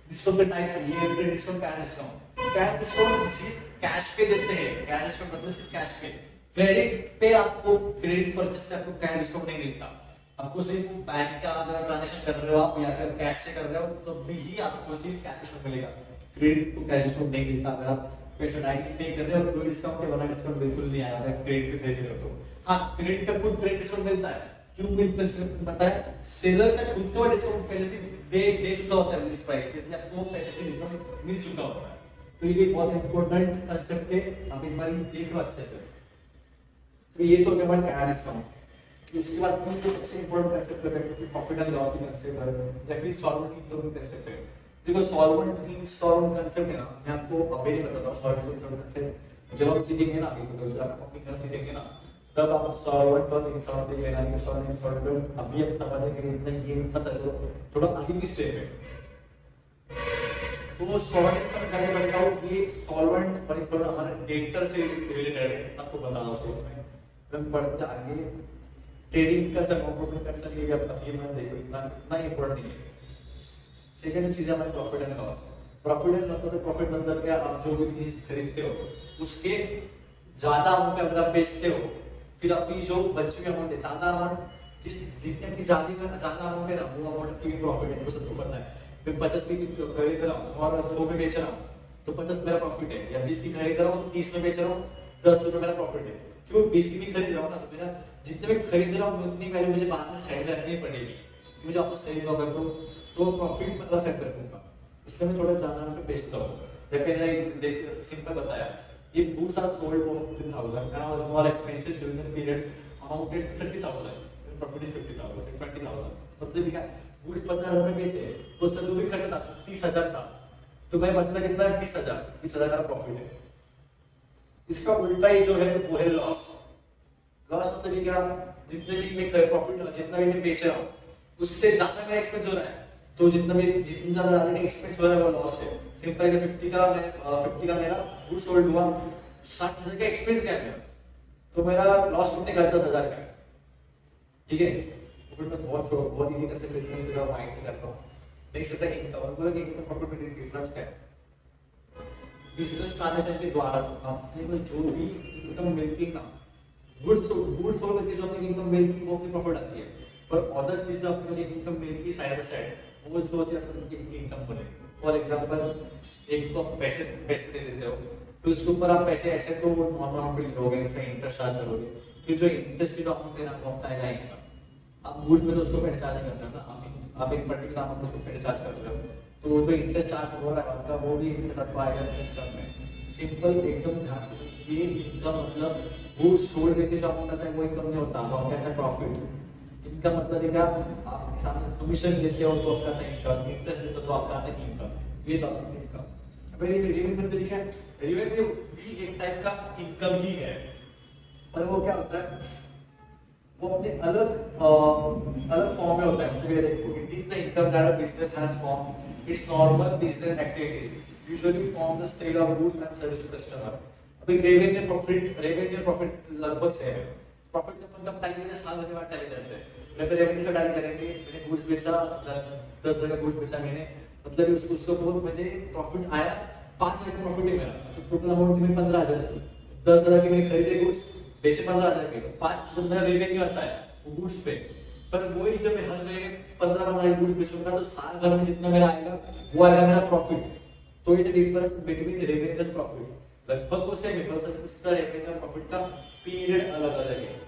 डिस्काउंट के टाइप्स है, ये trade discount, cash discount. Cash discount सिर्फ कैश पे देते हैं, कैश डिस्काउंट मतलब सिर्फ कैश पे। क्रेडिट पे आपको, क्रेडिट परचेस पे आपको कैश डिस्काउंट नहीं मिलता, आपको सिर्फ बैंक का अगर ट्रांजैक्शन कर रहे हो आप या फिर कैश से कर रहे हो तो भी ही आपको सिर्फ कैश डिस्काउंट मिलेगा, क्रेडिट को कैश डिस्काउंट नहीं मिलता। अगर आप पैसा डायरेक्ट पे कर रहे हो कोई डिस्काउंट है, वरना डिस्काउंट बिल्कुल नहीं आएगा अगर क्रेडिट पे खरीद रहे हो तो। हाँ, क्रेडिट का खुद क्रेडिट डिस्काउंट मिलता है, क्यों मिलता है पता है, सेलर का खुद का डिस्काउंट पहले से दे चुका होता है लिस्ट प्राइस पे, इसलिए आपको पहले से डिस्काउंट मिल चुका होता है। तो ये बहुत इंपॉर्टेंट कांसेप्ट है, आप एक बार देख लो अच्छे से। तो ये तो हो गया हमारा कैश डिस्काउंट। उसके बाद जो सबसे इंपॉर्टेंट कांसेप्ट है कि प्रॉफिट एंड लॉस की कांसेप्ट है या फिर सॉल्वेंट इंस्टॉलमेंट कांसेप्ट है। देखो सॉल्वेंट इंस्टॉलमेंट कांसेप्ट है ना, मैं आपको अभी नहीं बताता हूं सॉल्वेंट इंस्टॉलमेंट से जब आप सीखेंगे ना, अभी तो आप अपनी तरह सीखेंगे ना, तब आप सॉल्वेंट और इंस्टॉलमेंट लेना है, सॉल्वेंट इंस्टॉलमेंट अभी आप समझेंगे इतना ये मत करो, थोड़ा आगे की स्टेप है। तो सॉल्वेंट इंस्टॉलमेंट करने वाला हूं, ये सॉल्वेंट और इंस्टॉलमेंट हमारे डेटर से रिलेटेड है, आपको बता रहा हूं उसमें हम बढ़ते आगे। ट्रेडिंग का सब कंप्यूटर कर सके आप अभी मैं देखो इतना इंपॉर्टेंट नहीं है। सेकंड चीज है हमारी profit and loss. Profit and loss मतलब प्रॉफिट मतलब क्या, आप जो भी चीज खरीदते हो उसके ज्यादा अमाउंट पे अगर आप बेचते हो, फिर आपकी जो बची हुई अमाउंट है, ज्यादा अमाउंट जितने की ज्यादा अमाउंट है ना, वो अमाउंट की प्रॉफिट है, वो सबको पता है। मैं 50 की खरीद रहा हूँ और 100 में बेच रहा हूँ तो 50 मेरा प्रॉफिट है, या 20 की खरीद रहा हूँ 30 में बेच रहा हूँ 10 रुपए मेरा प्रॉफिट है। क्यों 20 की भी खरीद रहा हूँ ना, तो मेरा जितने में खरीद रहा हूँ उतनी वैल्यू मुझे बाद में साइड में रखनी पड़ेगी, मुझे वापस खरीद होगा तो प्रॉफिट मतलब सेट कर दूंगा, इसलिए मैं थोड़ा ज्यादा पे बेचता हूँ। देख सिंपल बताया, ये goods are sold for 15,000 and all expenses during the period amounted to 30,000, profit is 50,000 and 20,000। मतलब क्या, गुड्स 50,000 में बेचे तो उसका जो भी खर्च था 30,000 था, तो भाई बचता कितना है 20,000 का प्रॉफिट है। इसका उल्टा ही जो है वो है लॉस। लॉस मतलब क्या, जितने भी मैं प्रॉफिट जितना भी मैं बेच रहा हूँ उससे ज्यादा मेरा एक्सपेंस हो रहा है, तो जितना ज्यादा एक्सपेंस हो रहा है वो लॉस है। सिंपल है, 50 का मेरा गुड्स सोल्ड हुआ, 60,000 का एक्सपेंस क्या है मेरा, तो मेरा लॉस कितने का 10,000 का है, ठीक है। प्रॉफिट में बहुत इजी कंसेप्ट है, इसमें मेरा माइंड नहीं करता हूं। नेक्स्ट है इनकम। बोला कि इनकम प्रॉफिट में डिफरेंस क्या है। बिजनेस ट्रांजैक्शन के द्वारा आपने कोई जो भी इनकम मिलती है ना, गुड्स सोल्ड करके जो आपको इनकम मिलती है वो अपनी प्रॉफिट आती है, पर अदर चीज जो आपको जो इनकम मिलती है साइड बाय साइड वो जो होती है आपकी इनकम बनेगी। फॉर एग्जांपल एक तो पैसे दे देते हो, फिर उसके ऊपर आप पैसे ऐसे तो नॉर्मल पे लोगे, उसका इंटरेस्ट चार्ज करोगे, फिर जो इंटरेस्ट की जो अमाउंट है ना वो आपका आएगा इनकम। आप गुड्स में तो उसको पैसे चार्ज नहीं करते हो ना, आप एक पर्टिकुलर अमाउंट उसको पैसे चार्ज कर रहे हो, तो जो इंटरेस्ट चार्ज हो रहा है आपका वो भी इंटरेस्ट आपको आएगा इनकम में। सिंपल एकदम ध्यान से, ये इनकम मतलब गुड्स सोल्ड करके जो अमाउंट आता है वो इनकम नहीं होता, वो आपका आता है प्रॉफिट। इनकम मतलब क्या, आप सामने से कमीशन लेते हो तो आपका आता है इनकम, इंटरेस्ट लेते हो तो आपका आता है इनकम, ये तो आपकी इनकम। अब रेवेन्यू मतलब क्या है, रेवेन्यू भी एक टाइप का इनकम ही है, पर वो क्या होता है, वो अपने अलग फॉर्म में होता है। मतलब देखो, it is the income that a business has from its normal business activities usually from the sale of goods and service to customer. अभी रेवेन्यू प्रॉफिट लगभग से है, प्रॉफिट का मतलब टाइम में साल के बाद टैली करते हैं। मैं रेवेन्यू का टैली करेंगे, मैंने गुड्स बेचा 10,000 का गुड्स बेचा मैंने, मतलब उसको मुझे प्रॉफिट आया 5,000 का प्रॉफिट है मेरा, तो टोटल अमाउंट में 15,000 थी। 10,000 के मैंने खरीदे गुड्स, बेचे 15,000 के, 5,000 मेरा रेवेन्यू आता है वो गुड्स पे। पर वही जब मैं हर महीने 15,000 गुड्स बेचूंगा तो साल भर में जितना मेरा आएगा वो आएगा मेरा प्रॉफिट। तो ये difference between revenue and profit लगभग वो सेम है, पर उसका रेवेन्यू और प्रॉफिट का पीरियड अलग अलग है।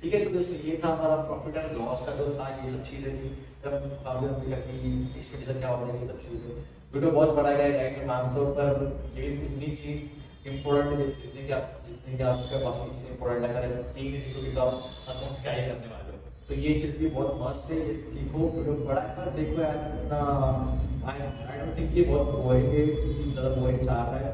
ठीक है, तो दोस्तों ये था हमारा प्रॉफिट एंड लॉस का जो था, ये सब चीजें थी। जब हमने देखा कि एक्सपेंडिचर क्या होता है, ये सब चीजें। वीडियो बहुत बड़ा गया गाइस, मैं मानता हूँ, पर लेकिन इतनी चीज इंपॉर्टेंट है जितनी कि आपका बाकी चीजें इंपॉर्टेंट है। अगर ठीक नहीं सीखोगे तो आप अकाउंट्स क्या ही करने वाले हो। तो ये चीज भी बहुत मस्त है, ये सीखो। वीडियो बड़ा है पर देखो यार, इतना आई डोंट थिंक ये बहुत बोरिंग है, कि ज़्यादा बोरिंग चाह रहा है।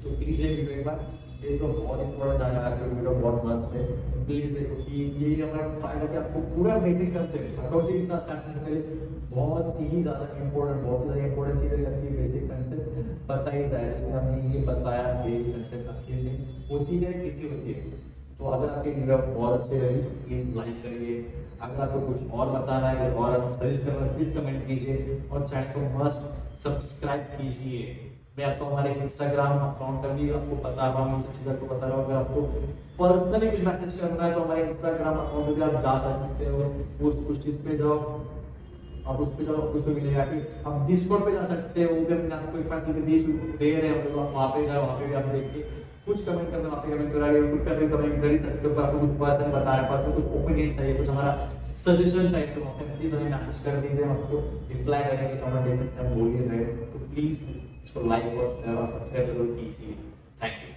तो प्लीज़ ये वीडियो एक बार देखो, बहुत इंपॉर्टेंट आया है, वीडियो बहुत मस्त है। प्लीज़ देखो कि ये हमारा फायदा कि आपको पूरा बेसिक कंसेप्ट अकाउंटिंग के साथ स्टार्ट करने से पहले बहुत ही ज़्यादा इंपॉर्टेंट चीज़ है आपकी बेसिक कंसेप्ट पता ही जाए। जैसे हमने ये बताया, ये कंसेप्ट आखिर में होती है, किसी होती है। तो अगर आपकी वीडियो बहुत अच्छी लगी तो प्लीज़ लाइक करिए। अगर आपको कुछ और बताना है, कुछ और सजेस्ट करना है, प्लीज़ कमेंट कीजिए और चैनल को मस्ट सब्सक्राइब कीजिए। मैं आपको हमारे इंस्टाग्राम अकाउंट का भी आपको बता रहा हूँ, सब चीज़ आपको बता रहा हूँ। अगर आपको पर्सनली कुछ मैसेज करना है तो हमारे इंस्टाग्राम अकाउंट पे भी आप जा सकते हो। उस चीज़ पे जाओ, आप उस पे जाओ, कुछ तो मिलेगा। फिर आप डिस्कॉर्ड पे जा सकते हो, वो भी हमने आपको एक फैसिलिटी दे रहे हैं हम लोग। आप वहाँ पे जाओ, वहाँ पे भी आप देखिए, कुछ कमेंट करना, वहाँ पे कमेंट करा, यूट्यूब पे कमेंट कर ही सकते हो। पर आपको कुछ पर्सन बताया, पर्सन कुछ ओपिनियन चाहिए, कुछ हमारा सजेशन चाहिए, तो वहाँ पे प्लीज़ हमें मैसेज कर दीजिए, हम आपको रिप्लाई करेंगे। तो हमारे देख सकते हैं, बोलिए रहे। तो प्लीज़ इसको लाइक और शेयर और सब्सक्राइब जरूर कीजिए। Thank you.